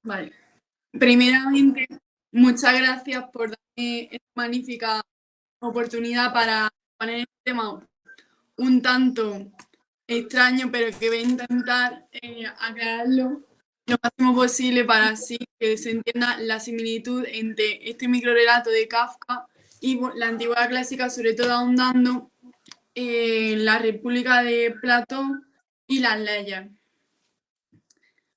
vale. Primeramente, muchas gracias por darme esta magnífica oportunidad para poner este tema un tanto extraño, pero que voy a intentar aclararlo lo máximo posible para así que se entienda la similitud entre este microrelato de Kafka y la antigüedad clásica, sobre todo ahondando en la República de Platón y las leyes.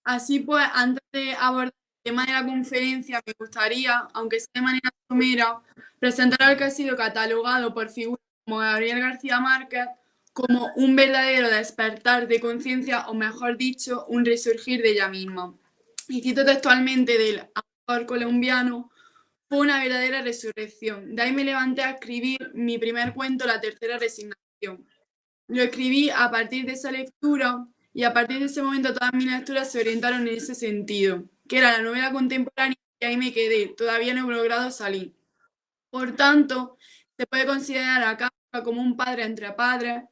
Así pues, antes de abordar el tema de la conferencia, me gustaría, aunque sea de manera somera, presentar al que ha sido catalogado por figuras como Gabriel García Márquez, como un verdadero despertar de conciencia, o mejor dicho, un resurgir de ella misma. Y cito textualmente del autor colombiano: fue una verdadera resurrección. De ahí me levanté a escribir mi primer cuento, La tercera resignación. Lo escribí a partir de esa lectura y a partir de ese momento todas mis lecturas se orientaron en ese sentido, que era la novela contemporánea, y ahí me quedé. Todavía no he logrado salir. Por tanto, se puede considerar a Kafka como un padre entre padres,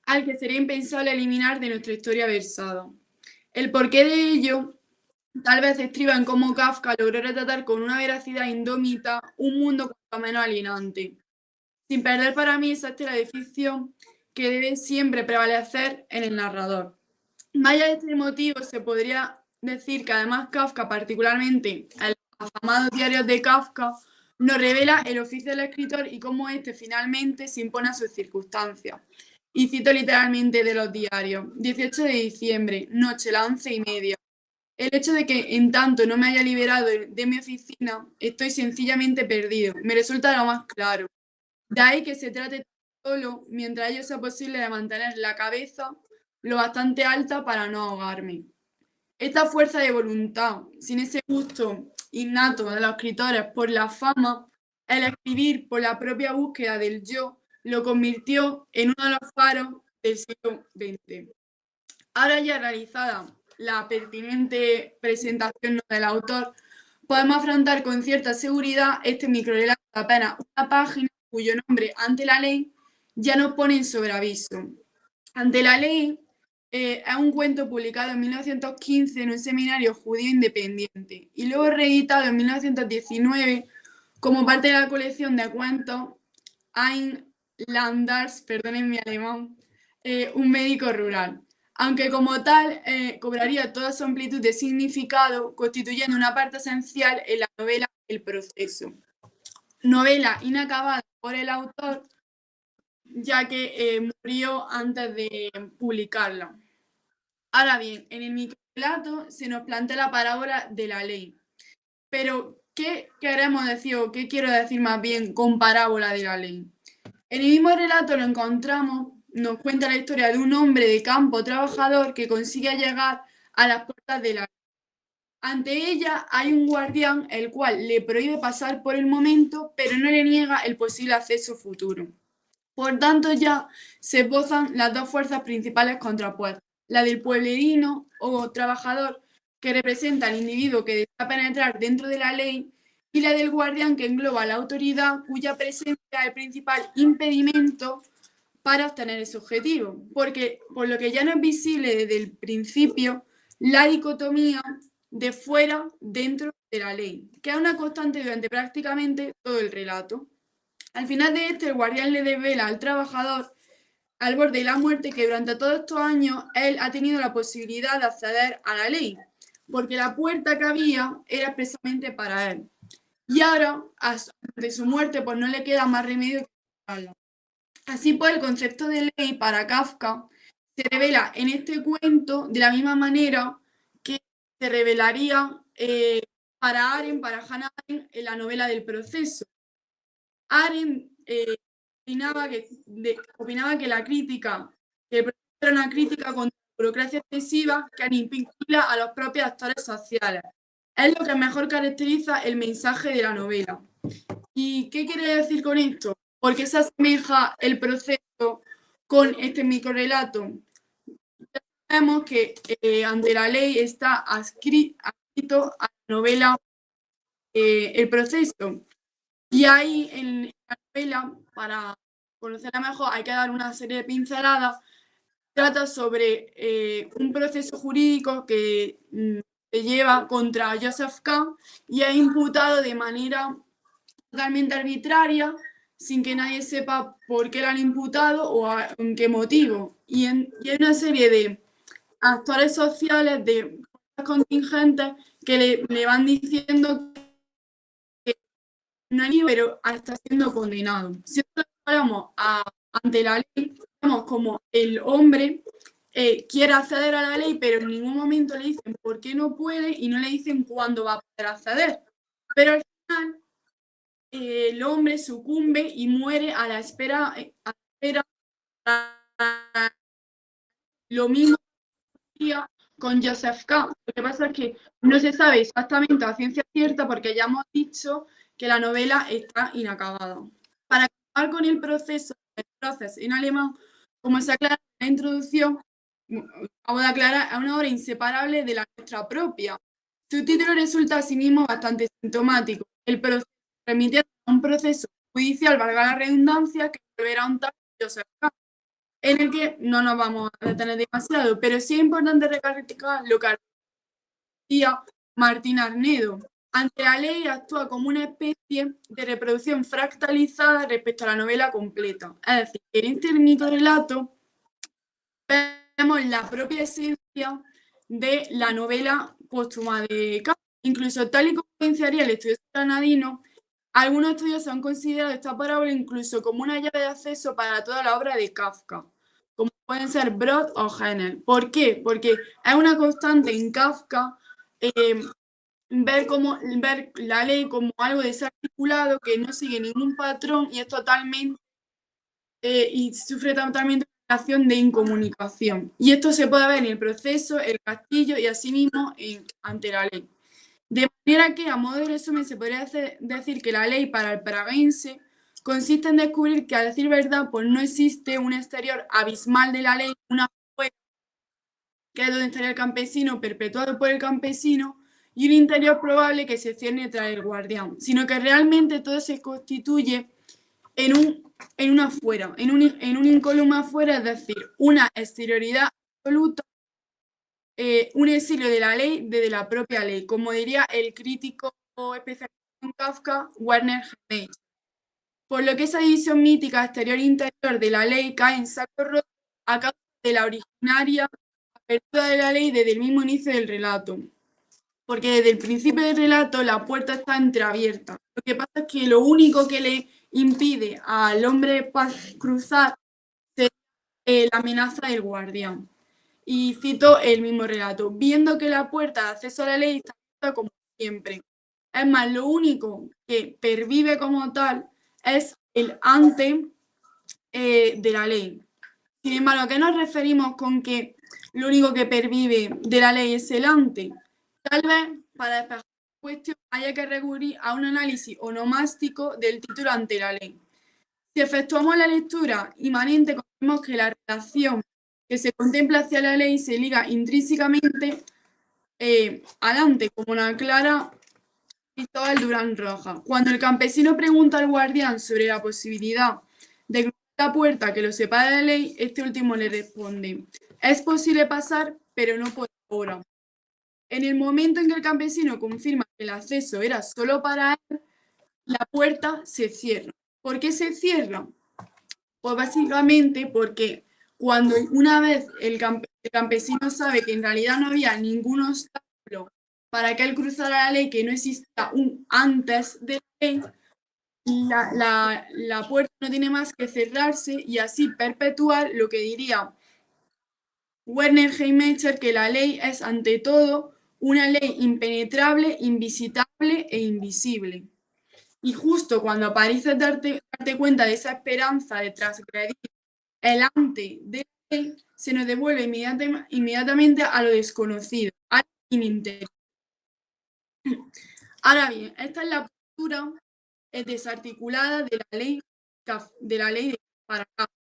al que sería impensable eliminar de nuestra historia versada. El porqué de ello tal vez estriba en cómo Kafka logró retratar con una veracidad indómita un mundo cuanto menos alienante, sin perder para mí esa estela de ficción que debe siempre prevalecer en el narrador. Más allá de este motivo, se podría decir que además Kafka, particularmente en los afamados diarios de Kafka, nos revela el oficio del escritor y cómo éste finalmente se impone a sus circunstancias. Y cito literalmente de los diarios: 18 de diciembre, noche, las 11:30. El hecho de que en tanto no me haya liberado de mi oficina, estoy sencillamente perdido. Me resulta lo más claro. De ahí que se trate solo, mientras ello sea posible, de mantener la cabeza lo bastante alta para no ahogarme. Esta fuerza de voluntad, sin ese gusto innato de los escritores por la fama, el escribir por la propia búsqueda del yo, lo convirtió en uno de los faros del siglo XX. Ahora ya realizada la pertinente presentación del autor, podemos afrontar con cierta seguridad este microrelato de apenas una página, cuyo nombre, Ante la ley, ya nos pone en sobreaviso. Ante la ley es un cuento publicado en 1915 en un seminario judío independiente y luego reeditado en 1919 como parte de la colección de cuentos Einlanders, perdonen mi alemán, un médico rural. Aunque como tal cobraría toda su amplitud de significado, constituyendo una parte esencial en la novela El proceso. Novela inacabada por el autor, ya que murió antes de publicarla. Ahora bien, en el microrelato se nos plantea la parábola de la ley. Pero, ¿qué queremos decir o qué quiero decir más bien con parábola de la ley? En el mismo relato lo encontramos, nos cuenta la historia de un hombre de campo trabajador que consigue llegar a las puertas de la ley. Ante ella hay un guardián el cual le prohíbe pasar por el momento, pero no le niega el posible acceso futuro. Por tanto, ya se esbozan las dos fuerzas principales contrapuestas: la del pueblerino o trabajador, que representa al individuo que desea penetrar dentro de la ley, y la del guardián, que engloba la autoridad, cuya presencia es el principal impedimento para obtener ese objetivo. Porque, por lo que ya no es visible desde el principio, la dicotomía de fuera dentro de la ley, que es una constante durante prácticamente todo el relato. Al final de el guardián le devela al trabajador, al borde de la muerte, que durante todos estos años él ha tenido la posibilidad de acceder a la ley, porque la puerta que había era expresamente para él. Y ahora, ante su muerte, pues no le queda más remedio que aceptarla. Así pues, el concepto de ley para Kafka se revela en este cuento de la misma manera que se revelaría para Arendt, para Hannah Arendt, en la novela del proceso. Arendt opinaba que la crítica, que el proceso era una crítica contra la burocracia excesiva que vincula a los propios actores sociales. Es lo que mejor caracteriza el mensaje de la novela. ¿Y qué quiere decir con esto? ¿Por qué se asemeja el proceso con este microrelato? Sabemos que Ante la ley está adscrito a la novela El proceso. Y ahí en la novela, para conocerla mejor, hay que dar una serie de pinceladas. Trata sobre un proceso jurídico que se lleva contra Joseph K. y es imputado de manera totalmente arbitraria, sin que nadie sepa por qué lo han imputado o en qué motivo. Y hay una serie de actores sociales, de contingentes, que le van diciendo que no es libre, pero está siendo condenado. Si nosotros hablamos ante la ley, vemos como el hombre quiere acceder a la ley, pero en ningún momento le dicen por qué no puede y no le dicen cuándo va a poder acceder. Pero al final el hombre sucumbe y muere a la espera era lo mismo con Joseph K. Lo que pasa es que no se sabe exactamente a ciencia cierta porque ya hemos dicho que la novela está inacabada. Para acabar con el proceso en alemán, como se aclara en la introducción, acabo de aclarar, es una obra inseparable de la nuestra propia. Su título resulta asimismo bastante sintomático. El proceso remitiendo a un proceso judicial, valga la redundancia, que volverá a un tal Joseph K., en el que no nos vamos a detener demasiado, pero sí es importante recalcar lo que decía Martín Arnedo. Ante la ley actúa como una especie de reproducción fractalizada respecto a la novela completa. Es decir, que en este mito relato vemos la propia esencia de la novela póstuma de Kafka. Incluso tal y como evidenciaría el estudio granadino, algunos estudios han considerado esta parábola incluso como una llave de acceso para toda la obra de Kafka, como pueden ser Brod o Heinel. ¿Por qué? Porque es una constante en Kafka ver la ley como algo desarticulado que no sigue ningún patrón y es totalmente y sufre totalmente una relación de incomunicación. Y esto se puede ver en el proceso, el castillo y asimismo ante la ley. De manera que, a modo de resumen, se podría decir que la ley para el praguense consiste en descubrir que, a decir verdad, pues no existe un exterior abismal de la ley, una fuera, que es donde estaría el campesino, perpetuado por el campesino, y un interior probable que se cierne tras el guardián, sino que realmente todo se constituye en una fuera, en un incólume afuera, es decir, una exterioridad absoluta, un exilio de la ley desde la propia ley, como diría el crítico especialista en Kafka, Werner Hennig. Por lo que esa división mítica exterior-interior de la ley cae en saco roto a causa de la originaria apertura de la ley desde el mismo inicio del relato. Porque desde el principio del relato la puerta está entreabierta. Lo que pasa es que lo único que le impide al hombre cruzar es la amenaza del guardián. Y cito el mismo relato: viendo que la puerta de acceso a la ley está abierta como siempre. Es más, lo único que pervive como tal es el ante de la ley. Sin embargo, ¿a qué nos referimos con que lo único que pervive de la ley es el ante? Tal vez, para despejar la cuestión, haya que recurrir a un análisis onomástico del título ante la ley. Si efectuamos la lectura inmanente, vemos que la relación que se contempla hacia la ley se liga intrínsecamente al ante, como nos aclara Cristóbal Durán Rojas. Cuando el campesino pregunta al guardián sobre la posibilidad de cruzar la puerta que lo separa de la ley, este último le responde: es posible pasar, pero no por ahora. En el momento en que el campesino confirma que el acceso era solo para él, la puerta se cierra. ¿Por qué se cierra? Pues básicamente porque cuando una vez el campesino sabe que en realidad no había ningún obstáculo para que él cruzara la ley, que no existía un antes de la ley, la puerta no tiene más que cerrarse y así perpetuar lo que diría Werner Heimecher, que la ley es ante todo una ley impenetrable, invisitable e invisible. Y justo cuando pareces darte cuenta de esa esperanza de transgredir el ante de la ley, se nos devuelve inmediatamente a lo desconocido, al ininterés. Ahora bien, esta es la postura desarticulada de la ley para Kafka.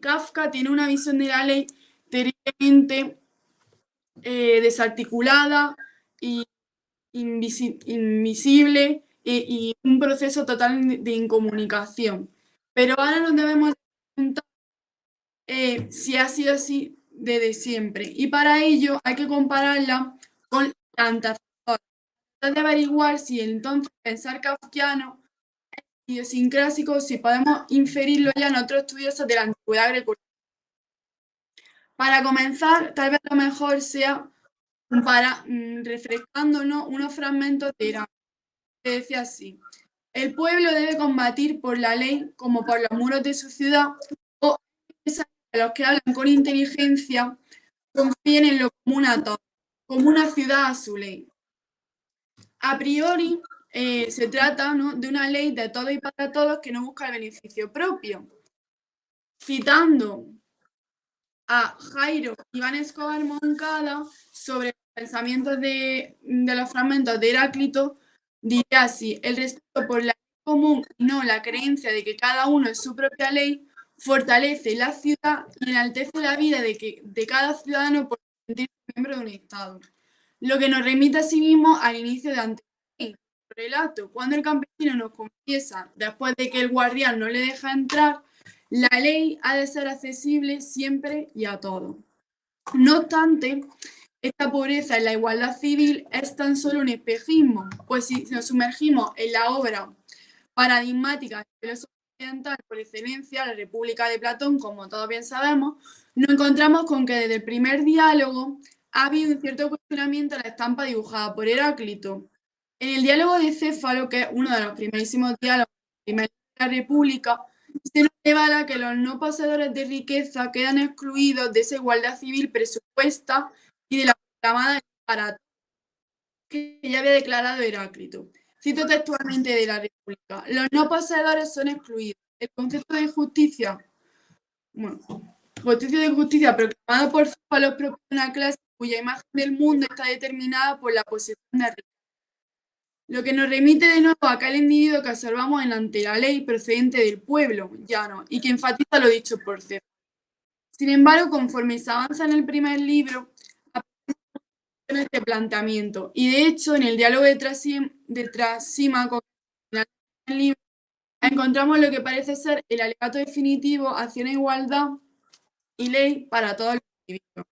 Kafka tiene una visión de la ley terriblemente desarticulada y invisible y un proceso total de incomunicación. Pero ahora nos debemos preguntar si ha sido así desde siempre. Y para ello hay que compararla con la antecesora. Tratar de averiguar si entonces pensar kafkiano es idiosincrásico, si podemos inferirlo ya en otros estudiosos de la antigüedad greco. Para comenzar, tal vez lo mejor sea refrescándonos unos fragmentos de Heráclito, que decía así: el pueblo debe combatir por la ley como por los muros de su ciudad, o a los que hablan con inteligencia confíen en lo común a todos, como una ciudad a su ley. A priori, se trata, ¿no?, de una ley de todos y para todos que no busca el beneficio propio. citando a Jairo Iván Escobar Moncada sobre los pensamientos de los fragmentos de Heráclito, diría así: el respeto por la ley común y no la creencia de que cada uno es su propia ley fortalece la ciudad y enaltece la vida de cada ciudadano por sentirse miembro de un Estado. Lo que nos remite asimismo al inicio de anterior relato, cuando el campesino nos confiesa, después de que el guardián no le deja entrar, la ley ha de ser accesible siempre y a todos. No obstante, esta pobreza en la igualdad civil es tan solo un espejismo, pues si nos sumergimos en la obra paradigmática del filósofo occidental por excelencia, la República de Platón, como todos bien sabemos, nos encontramos con que desde el primer diálogo ha habido un cierto cuestionamiento a la estampa dibujada por Heráclito. En el diálogo de Céfalo, que es uno de los primerísimos diálogos de la República, se nos revela que los no poseedores de riqueza quedan excluidos de esa igualdad civil presupuesta y de la proclamada para que ya había declarado Heráclito. Cito textualmente de la República: los no poseedores son excluidos. El concepto de justicia, proclamado por Céfalo, propio de una clase cuya imagen del mundo está determinada por la posesión de riqueza. Lo que nos remite de nuevo a aquel individuo que observamos ante la ley procedente del pueblo llano y que enfatiza lo dicho por Céfalo. Sin embargo, conforme se avanza en el primer libro, aparece este planteamiento, y de hecho en el diálogo de Trasímaco, en el libro, encontramos lo que parece ser el alegato definitivo hacia una igualdad y ley para todos los individuos.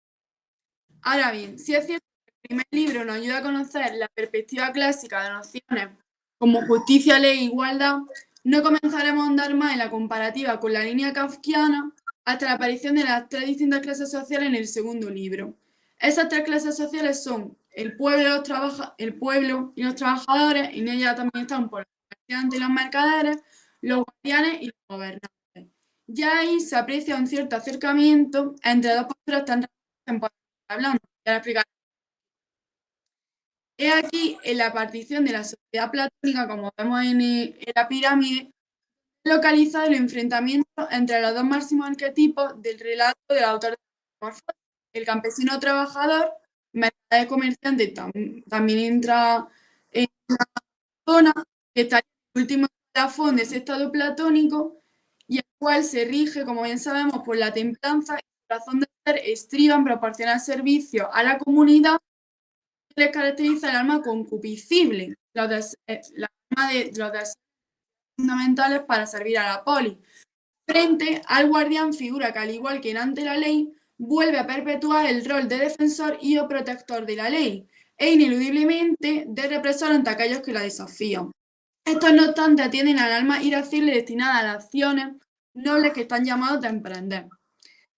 Ahora bien, si es cierto que el primer libro nos ayuda a conocer la perspectiva clásica de nociones como justicia, ley e igualdad, no comenzaremos a ahondar más en la comparativa con la línea kafkiana hasta la aparición de las tres distintas clases sociales en el segundo libro. Esas tres clases sociales son el pueblo y los trabajadores, y en ella también están por los comerciantes y los mercaderes, los guardianes y los gobernantes. Ya ahí se aprecia un cierto acercamiento entre dos posturas tan temporales hablando. Ya lo explicaré. He aquí en la partición de la sociedad platónica, como vemos en la pirámide, localizado el enfrentamiento entre los dos máximos arquetipos del relato del autor de Metamorfosis: el campesino trabajador, mercader comerciante también entra en la zona, que está en el último escalafón de ese estado platónico, y el cual se rige, como bien sabemos, por la templanza y su razón de ser estriba en proporcionar servicio a la comunidad, que les caracteriza el alma concupiscible, la alma de los deseos fundamentales para servir a la polis. Frente al guardián, figura que, al igual que ante la ley, vuelve a perpetuar el rol de defensor y o protector de la ley, e ineludiblemente de represor ante aquellos que la desafían. Estos, no obstante, atienden al alma irascible destinada a las acciones nobles que están llamados a emprender.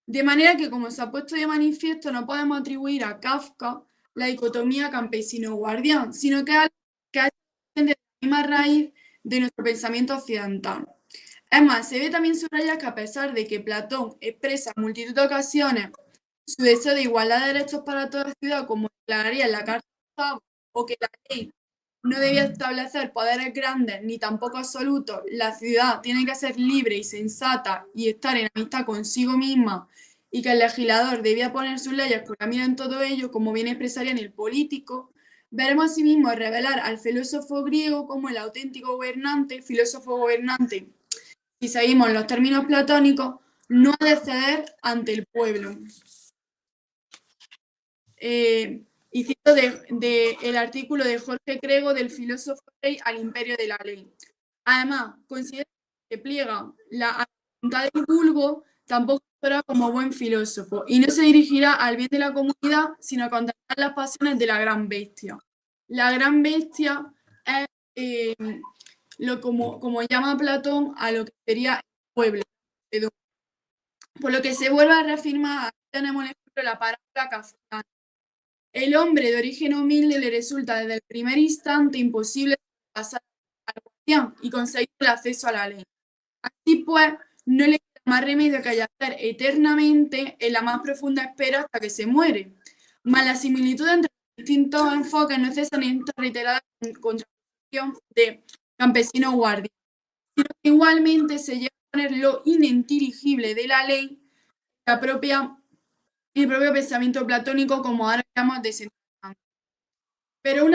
De manera que, como se ha puesto de manifiesto, no podemos atribuir a Kafka la dicotomía campesino-guardián, sino que es de la misma raíz de nuestro pensamiento occidental. Es más, se ve también subrayado que, a pesar de que Platón expresa en multitud de ocasiones su deseo de igualdad de derechos para toda la ciudad, como declararía en la Carta de Octavio, o que la ley no debía establecer poderes grandes ni tampoco absolutos, la ciudad tiene que ser libre y sensata y estar en amistad consigo misma, y que el legislador debía poner sus leyes con la mira en todo ello, como bien expresaría en el Político, veremos asimismo revelar al filósofo griego como el auténtico gobernante, filósofo gobernante, si seguimos los términos platónicos, no ha de ceder ante el pueblo. Y cito el artículo de Jorge Crego del filósofo rey al imperio de la ley. Además, considera que pliega la voluntad del vulgo, tampoco será como buen filósofo, y no se dirigirá al bien de la comunidad, sino a contentar las pasiones de la gran bestia. La gran bestia es como llama Platón a lo que sería el pueblo. Por lo que se vuelve a reafirmar, aquí tenemos el ejemplo de la parábola kafkiana. El hombre de origen humilde le resulta desde el primer instante imposible pasar al guardián y conseguir el acceso a la ley. Así pues, no le queda más remedio que yacer eternamente en la más profunda espera hasta que se muere. Mas la similitud entre los distintos enfoques no cesa en esta reiterada contraposición de campesino-guardián, sino que igualmente se lleva poner lo ininteligible de la ley, el propio pensamiento platónico, como ahora estamos desentrañando. Pero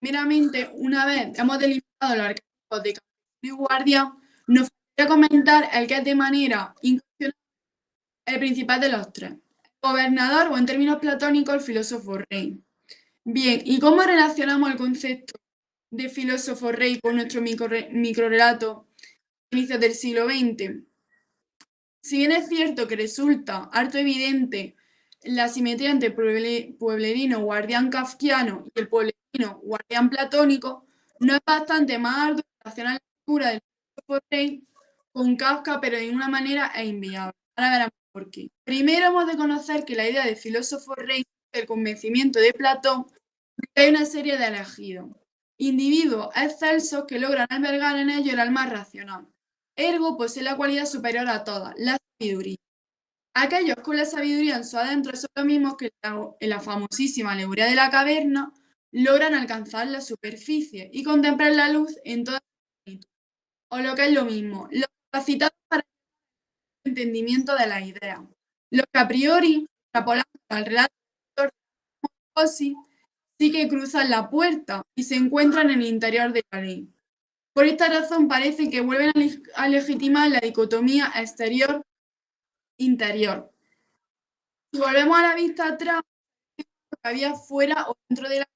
meramente, una vez hemos delimitado los arquetipos de campesino y guardia, nos faltaría comentar el que es de manera incuestionable el principal de los tres, el gobernador, o en términos platónicos, el filósofo rey. Bien, ¿y cómo relacionamos el concepto de filósofo rey con nuestro microrelato a inicios del siglo XX? Si bien es cierto que resulta harto evidente la simetría entre el pueblerino guardián kafkiano y el pueblerino guardián platónico, no es bastante más arduo relacionar la figura del filósofo rey con Kafka, pero de una manera es inviable. Ahora veremos por qué. Primero hemos de conocer que la idea de filósofo rey es el convencimiento de Platón de que hay una serie de elegidos, individuos excelsos que logran albergar en ellos el alma racional. Ergo posee la cualidad superior a todas, la sabiduría. Aquellos con la sabiduría en su adentro son los mismos que en la famosísima alegoría de la caverna logran alcanzar la superficie y contemplar la luz en toda su plenitud. O lo que es lo mismo, los capacitados para el entendimiento de las ideas. Los que a priori, extrapolando al relato de Fossi, sí que cruzan la puerta y se encuentran en el interior de la ley. Por esta razón parece que vuelven a legitimar la dicotomía exterior-interior. Si volvemos a la vista atrás, lo que había fuera o dentro de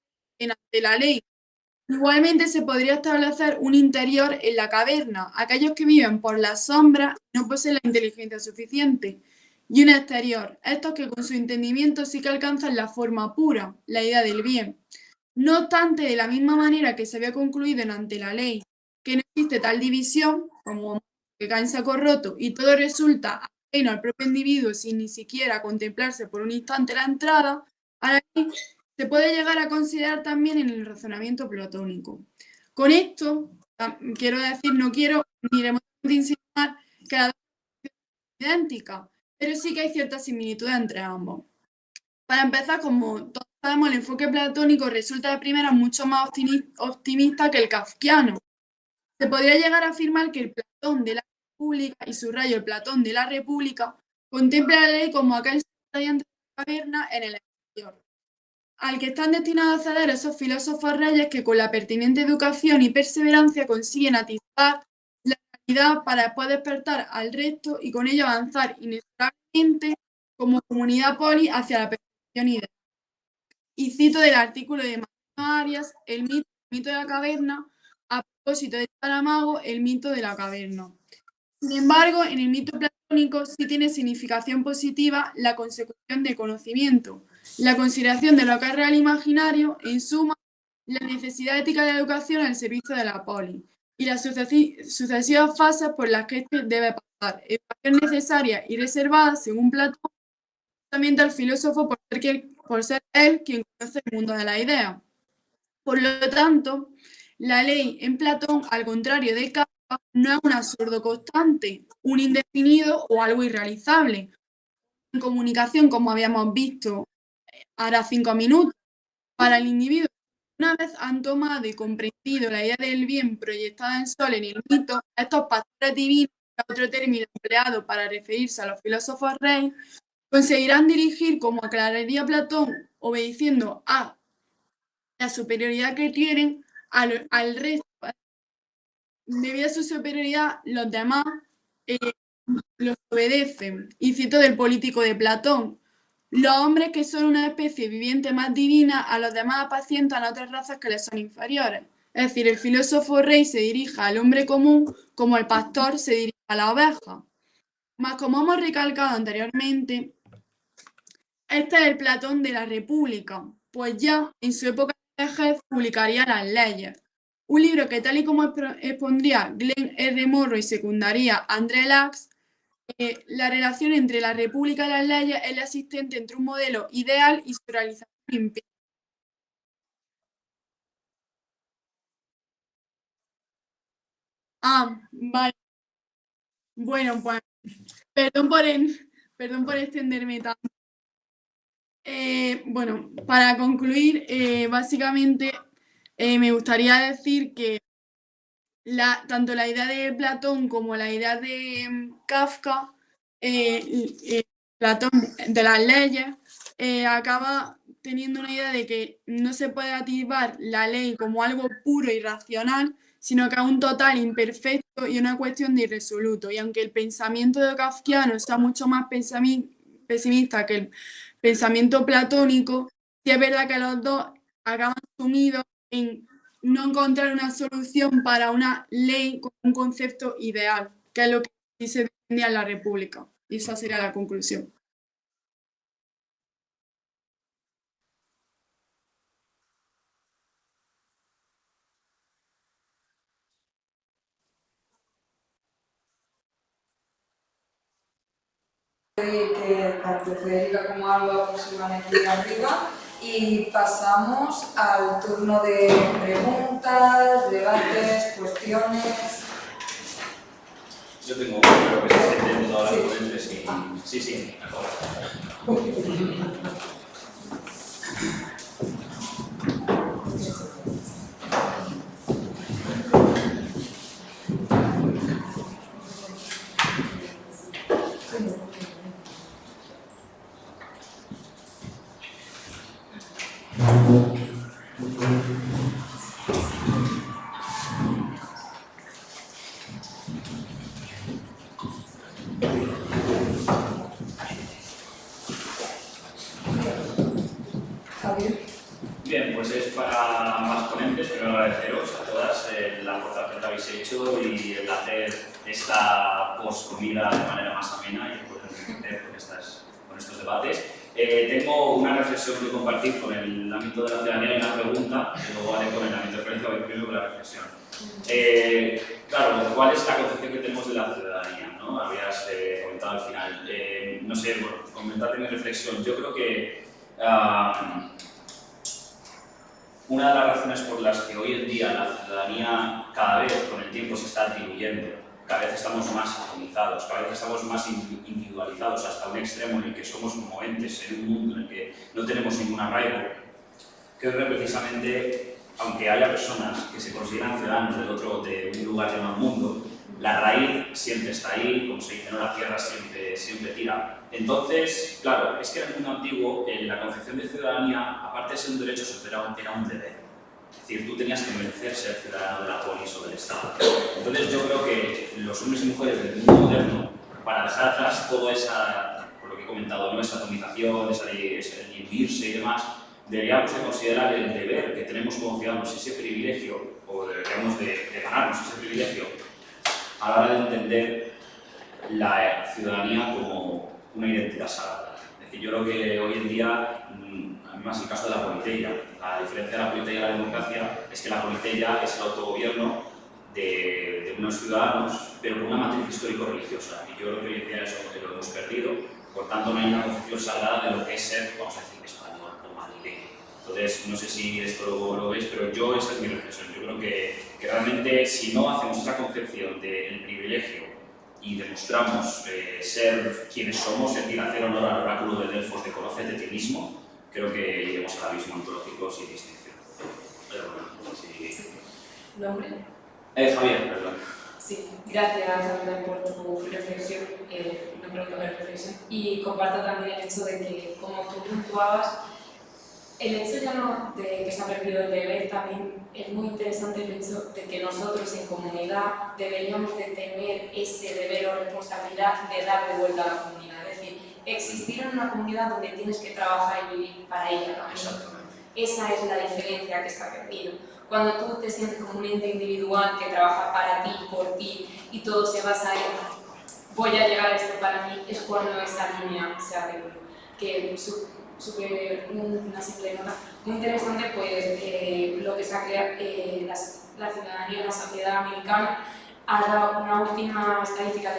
la ley. Igualmente se podría establecer un interior en la caverna, aquellos que viven por las sombras y no poseen la inteligencia suficiente, y un exterior, estos que con su entendimiento sí que alcanzan la forma pura, la idea del bien. No obstante, de la misma manera que se había concluido ante la ley que no existe tal división, como que cae en saco roto y todo resulta ajeno al propio individuo sin ni siquiera contemplarse por un instante la entrada a la ley, se puede llegar a considerar también en el razonamiento platónico. Con esto, quiero decir, no quiero ni remotamente insinuar que las dos son idénticas, pero sí que hay ciertas similitudes entre ambos. Para empezar, como todos sabemos, el enfoque platónico resulta de primera mucho más optimista que el kafkiano. Se podría llegar a afirmar que el Platón de la República, y subrayo el Platón de la República, contempla la ley como aquel radiante de la caverna en el exterior, al que están destinados a acceder esos filósofos reyes que con la pertinente educación y perseverancia consiguen atisbar la realidad para después despertar al resto y con ello avanzar inexorablemente como comunidad poli hacia la perfección ideal. Y cito del artículo de Mariano Arias, el mito de la caverna, a propósito de Saramago, el mito de la caverna. Sin embargo, en el mito platónico sí tiene significación positiva la consecución de conocimiento, la consideración de lo que es real e imaginario, en suma, la necesidad ética de la educación al servicio de la poli, y las sucesivas fases por las que éste debe pasar, educación necesaria y reservada, según Platón, también del filósofo por ser él quien conoce el mundo de la idea. Por lo tanto, la ley en Platón, al contrario de Kafka, no es un absurdo constante, un indefinido o algo irrealizable. En comunicación, como habíamos visto ahora 5 minutos, para el individuo, una vez han tomado y comprendido la idea del bien proyectada en Sol en el mito, estos pastores divinos, otro término empleado para referirse a los filósofos reyes, conseguirán dirigir, como aclararía Platón, obedeciendo a la superioridad que tienen al resto. Debido a su superioridad, los demás los obedecen. Y cito del Político de Platón: los hombres que son una especie viviente más divina, a los demás apacientan a otras razas que les son inferiores. Es decir, el filósofo rey se dirige al hombre común como el pastor se dirige a la oveja. Mas, como hemos recalcado anteriormente, este es el Platón de la República, pues ya en su época de vejez publicaría Las Leyes, un libro que, tal y como expondría Glenn R. Morrow y secundaría André Lacks, la relación entre la República y las leyes es la existente entre un modelo ideal y su realización empírica. Vale. Bueno, pues perdón por extenderme tanto. Bueno, para concluir, básicamente me gustaría decir que tanto la idea de Platón como la idea de Kafka, Platón de las leyes, acaba teniendo una idea de que no se puede atisbar la ley como algo puro y racional, sino que es un total imperfecto y una cuestión de irresoluto. Y aunque el pensamiento de kafkiano sea mucho más pesimista que el pensamiento platónico, sí es verdad que los dos acaban sumidos en no encontrar una solución para una ley con un concepto ideal, que es lo que sí se defendía en la República. Y esa sería la conclusión. Que tanto Federica como Alba pues iban aquí arriba y pasamos al turno de preguntas, debates, cuestiones. Yo tengo creo que se está entendiendo ahora Sí. por entre sí, mejor. Javier. Bien, pues es para ambas ponentes, primero agradeceros a todas la aportación que habéis hecho y el hacer esta post-comida de manera más amena y poder entender con estos debates. Tengo una reflexión que compartir con el ámbito de la ciudadanía y una pregunta que luego haré con el ámbito de referencia, voy primero con la reflexión. Claro, ¿cuál es la concepción que tenemos de la ciudadanía? ¿No? Habías comentado al final. No sé, bueno, comentarte mi reflexión. Yo creo que una de las razones por las que hoy en día la ciudadanía cada vez con el tiempo se está diluyendo, cada vez estamos más atomizados, cada vez estamos más individualizados hasta un extremo en el que somos como entes en un mundo en el que no tenemos ningún arraigo, creo que precisamente, aunque haya personas que se consideran ciudadanos de un lugar llamado mundo, la raíz siempre está ahí, como se dice, ¿no? La tierra siempre tira. Entonces, claro, es que en el mundo antiguo la concepción de ciudadanía, aparte de ser un derecho, era un deber. Es decir, tú tenías que merecer ser ciudadano de la polis o del Estado. Entonces yo creo que los hombres y mujeres del mundo moderno, para dejar atrás toda esa, por lo que he comentado, ¿no? Esa atomización, ese diluirse y demás, deberíamos de considerar el deber que tenemos como ciudadanos, ese privilegio, o deberíamos de ganarnos ese privilegio, a la hora de entender la ciudadanía como una identidad sagrada. Es decir, yo creo que hoy en día, además el caso de la politeia, la diferencia de la politeia y la democracia es que la politeia es el autogobierno de unos ciudadanos, pero con una matriz histórico-religiosa. Y yo creo que hoy en día eso lo hemos perdido, por tanto no hay una concepción sagrada de lo que es ser, vamos a decir, español o madrileño. Entonces, no sé si esto lo veis, pero esa es mi reflexión. Yo creo que realmente si no hacemos esa concepción del privilegio y demostramos ser quienes somos, es decir, hacer honor al oráculo de Delfos de conócete a ti mismo, creo que iremos al abismo ontológico sin distinción. Pero bueno, sí. ¿Nombre? Javier, perdón. Sí, gracias también por tu reflexión, una pregunta de reflexión. Y comparto también el hecho de que, como tú puntuabas, el hecho ya no de que se ha perdido el deber, también es muy interesante el hecho de que nosotros en comunidad deberíamos de tener ese deber o responsabilidad de dar de vuelta a la comunidad. Es decir, existir en una comunidad donde tienes que trabajar y vivir para ella también. Exactamente. Esa es la diferencia que se ha perdido. Cuando tú te sientes como un ente individual que trabaja para ti, por ti, y todo se basa en voy a llegar a esto para mí, es cuando esa línea se ha perdido. Que una simple nota muy interesante, pues lo que se ha creado la ciudadanía en la sociedad americana ha dado una última estadística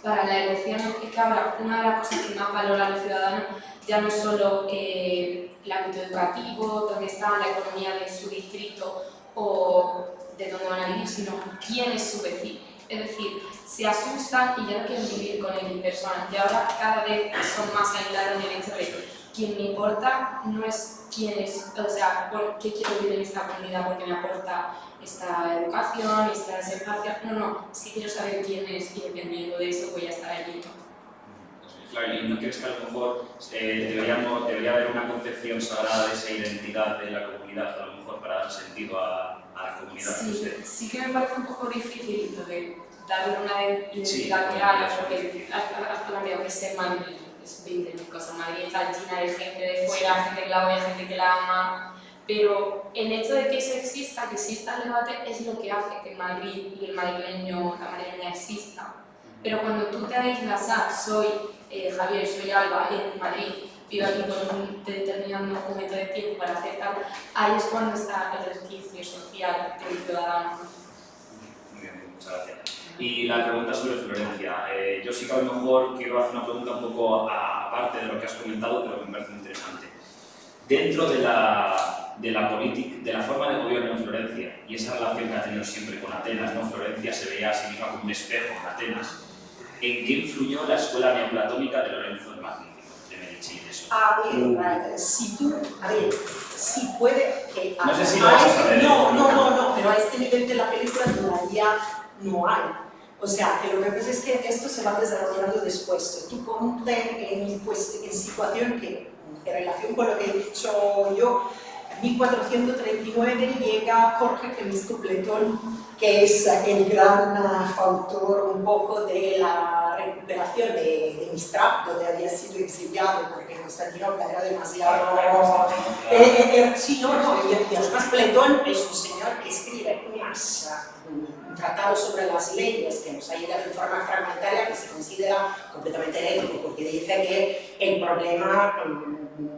para la elección. Es que ahora una de las cosas que más valoran los ciudadanos ya no es solo el ámbito educativo, dónde está la economía de su distrito o de dónde van a vivir, sino quién es su vecino. Es decir, se asustan y ya no quieren vivir con él en persona. Y ahora cada vez son más aislados en el hecho de quien me importa no es quién es, o sea, qué quiero vivir en esta comunidad porque me aporta esta educación, esta espacio, no, es que quiero saber quién es y dependiendo de eso voy a estar allí. Claro, ¿y no crees que a lo mejor debería haber una concepción sagrada de esa identidad de la comunidad, a lo mejor para dar sentido a la comunidad? Sí que me parece un poco difícil lo de darle una identidad clara, porque has planteado que ser Madrid es 20.000 cosas. Madrid está llena de gente de fuera, gente que la odia, gente que la ama, pero el hecho de que eso exista, que exista el debate, es lo que hace que Madrid y el madrileño, la madrileña exista. Pero cuando tú te aíslas a soy Javier, soy Alba, en Madrid, vivo aquí por un determinado momento de tiempo para hacer tal, ahí es cuando está el resquicio social del ciudadano. Muy bien, muchas gracias. Y la pregunta sobre Florencia. Yo sí que a lo mejor quiero hacer una pregunta un poco aparte de lo que has comentado, pero que me parece muy interesante. Dentro de la forma de gobierno en Florencia y esa relación que ha tenido siempre con Atenas, ¿no? Florencia se veía a sí misma como un espejo en Atenas. ¿En qué influyó la escuela neoplatónica de Lorenzo el Magnífico, de Medici? Si puede que... No sé si lo vas a saber. No, pero a este nivel de la película todavía no hay. O sea, que lo que pasa es que esto se va desarrollando después. Tú ponte en situación que, en relación con lo que he dicho yo, en 1439 llega Jorge Temistocletón, que es el gran factor un poco de la recuperación de Mistral, donde había sido exiliado porque Constantinopla era demasiado... Sí, y además Platón es un señor que escribe un tratado sobre las leyes que nos ha llegado en forma fragmentaria que se considera completamente herético, porque dice que el problema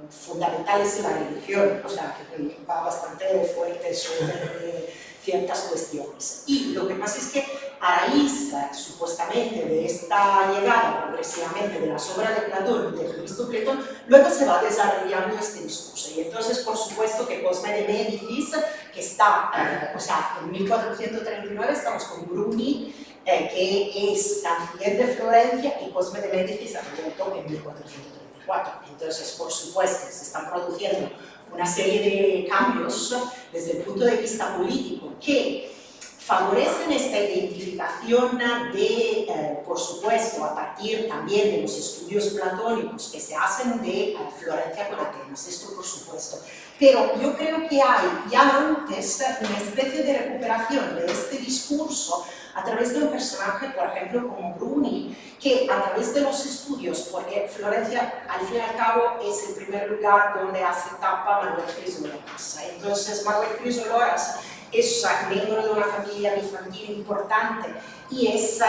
fundamental es la religión, o sea, que va bastante fuerte sobre ciertas cuestiones. Y lo que pasa es que a raíz, supuestamente, de esta llegada progresivamente de las obras de Platón y de Temistocletón, luego se va desarrollando este discurso. Y entonces, por supuesto, que Cosme de Médicis, que está, en 1439 estamos con Bruni, que es canciller de Florencia, y Cosme de Médicis ha muerto en 1434. Entonces, por supuesto, se están produciendo una serie de cambios desde el punto de vista político que favorecen esta identificación de, por supuesto, a partir también de los estudios platónicos que se hacen de Florencia con Atenas, esto por supuesto. Pero yo creo que hay ya antes una especie de recuperación de este discurso a través de un personaje, por ejemplo, como Bruni, que a través de los estudios, porque Florencia, al fin y al cabo, es el primer lugar donde hace tapa Manuel Crisoloras. Entonces, Manuel Crisoloras es miembro de una familia bizantina importante y es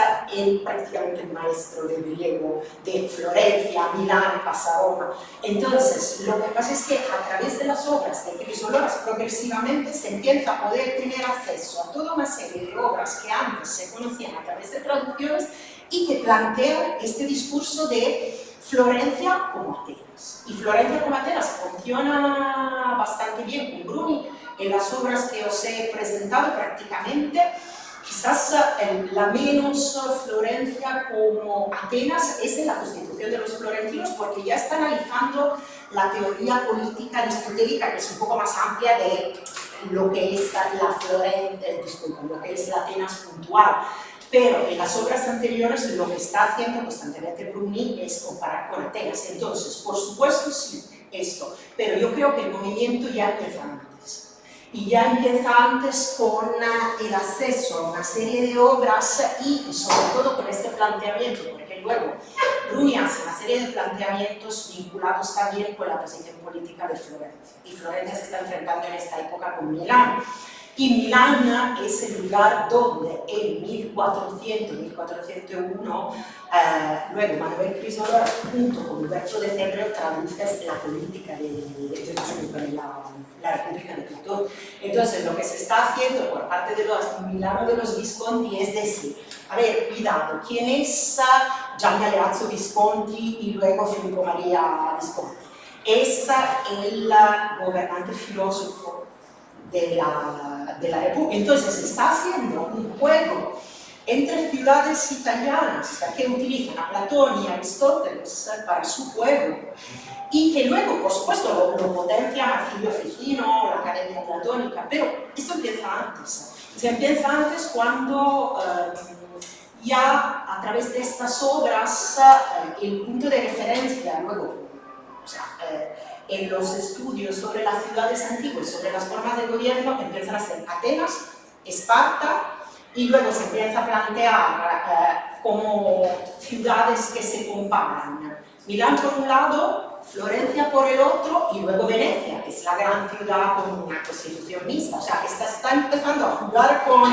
prácticamente el maestro de griego de Florencia, Milán, pasa a Roma. Entonces, lo que pasa es que a través de las obras de Crisoloras progresivamente se empieza a poder tener acceso a toda una serie de obras que antes se conocían a través de traducciones y que plantean este discurso de Florencia como Atenas. Y Florencia como Atenas funciona bastante bien con Bruni en las obras que os he presentado prácticamente. Quizás la menos Florencia como Atenas es en la constitución de los florentinos, porque ya está analizando la teoría política aristotélica, que es un poco más amplia de lo que es la Florencia, lo que es la Atenas puntual. Pero en las obras anteriores lo que está haciendo constantemente Bruni es comparar con Atenas. Entonces, por supuesto, sí, esto. Pero yo creo que el movimiento ya empieza antes. Y ya empieza antes con el acceso a una serie de obras y sobre todo con este planteamiento, porque luego Bruni hace una serie de planteamientos vinculados también con la posición política de Florencia. Y Florencia se está enfrentando en esta época con Milán. Y Milán es el lugar donde en 1400-1401 luego Manuel Crisoloras junto con Huberto de Cedro traduce la política de la República de Platón. Entonces lo que se está haciendo por parte de los Milano de los Visconti es decir, a ver, cuidado, ¿quién es Gian Galeazzo Visconti y luego Filippo Maria Visconti? Es el gobernante filósofo de la República. Entonces se está haciendo un juego entre ciudades italianas que utilizan a Platón y a Aristóteles para su pueblo, y que luego, por supuesto, lo potencia Marsilio Ficino, la Academia Platónica, pero esto empieza antes. Se empieza antes cuando ya a través de estas obras el punto de referencia, luego, o sea, en los estudios sobre las ciudades antiguas, sobre las formas de gobierno, empiezan a ser Atenas, Esparta, y luego se empieza a plantear como ciudades que se comparan. Milán por un lado, Florencia por el otro, y luego Venecia, que es la gran ciudad con una constitución mixta. O sea, que está empezando a jugar con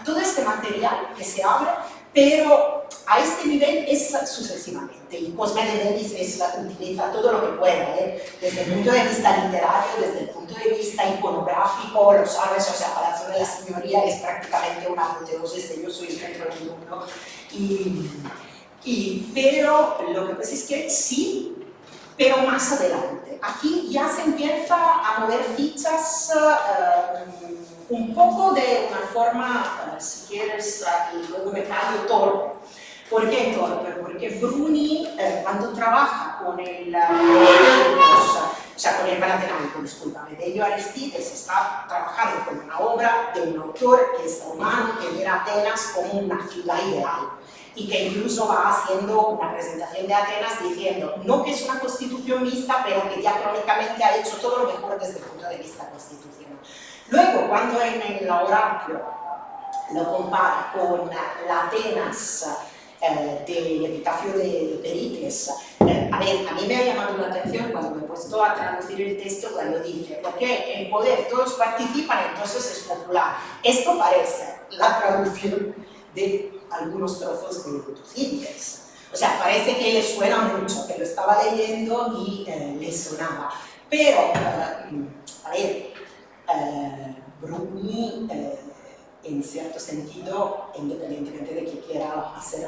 todo este material que se abre, pero a este nivel es sucesivamente. Y Cosme de Medici utiliza todo lo que puede, desde el punto de vista literario, desde el punto de vista iconográfico, lo sabes, o sea, Palacio de la Signoria es prácticamente una apoteosis de yo soy el centro del mundo. Pero lo que pasa es que sí, pero más adelante. Aquí ya se empieza a mover fichas un poco de una forma, si quieres, y luego me callo, torpe. ¿Por qué torpe? Porque Bruni, cuando trabaja con el Panatenaico, discúlpame, de ello Aristides, está trabajando con una obra de un autor que es romano, que mira a Atenas como una ciudad ideal, y que incluso va haciendo una presentación de Atenas diciendo, no que es una constitución mixta, pero que diacrónicamente ha hecho todo lo mejor desde el punto de vista constitucional. Luego, cuando en el Oraclo lo compara con la Atenas del epitafio de Pericles, a mí me ha llamado la atención cuando me he puesto a traducir el texto cuando dice, porque el poder todos participan, entonces es popular. Esto parece la traducción de algunos trozos de Tucídides. O sea, parece que le suena mucho, que lo estaba leyendo y le sonaba. Pero, a ver, Bruni, en cierto sentido, independientemente de que quiera hacer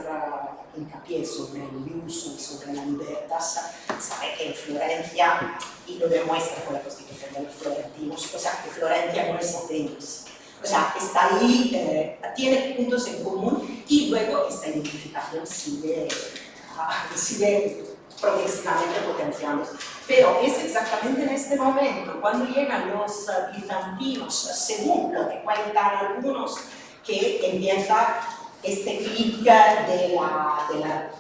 hincapié sobre el uso y sobre la libertad, sabe que en Florencia, y lo demuestra con la constitución de los florentinos, o sea, que Florencia no es Atenas. O sea, está ahí, tiene puntos en común, y luego esta identificación sigue progresivamente potenciándose. Pero es exactamente en este momento, cuando llegan los bizantinos, según lo que cuentan algunos, que empieza este clic de la Academia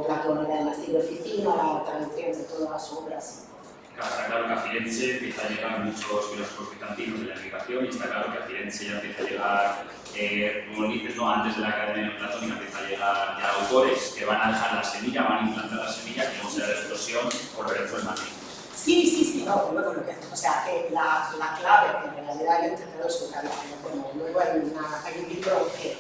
Platónica del siglo Ficino, la traducción de todas las obras. Está claro que a Firenze empieza a llegar muchos filósofos bizantinos de la emigración, y está claro que a Firenze ya empieza a llegar, como dices, ¿no? Antes de la Academia Platónica empieza a llegar ya autores que van a dejar la semilla, van a implantar la semilla, que no será la explosión por Lorenzo el Magno. Sí, no, luego lo que, o sea, que la clave, que en realidad yo he intentado explicarla, pero luego hay un libro que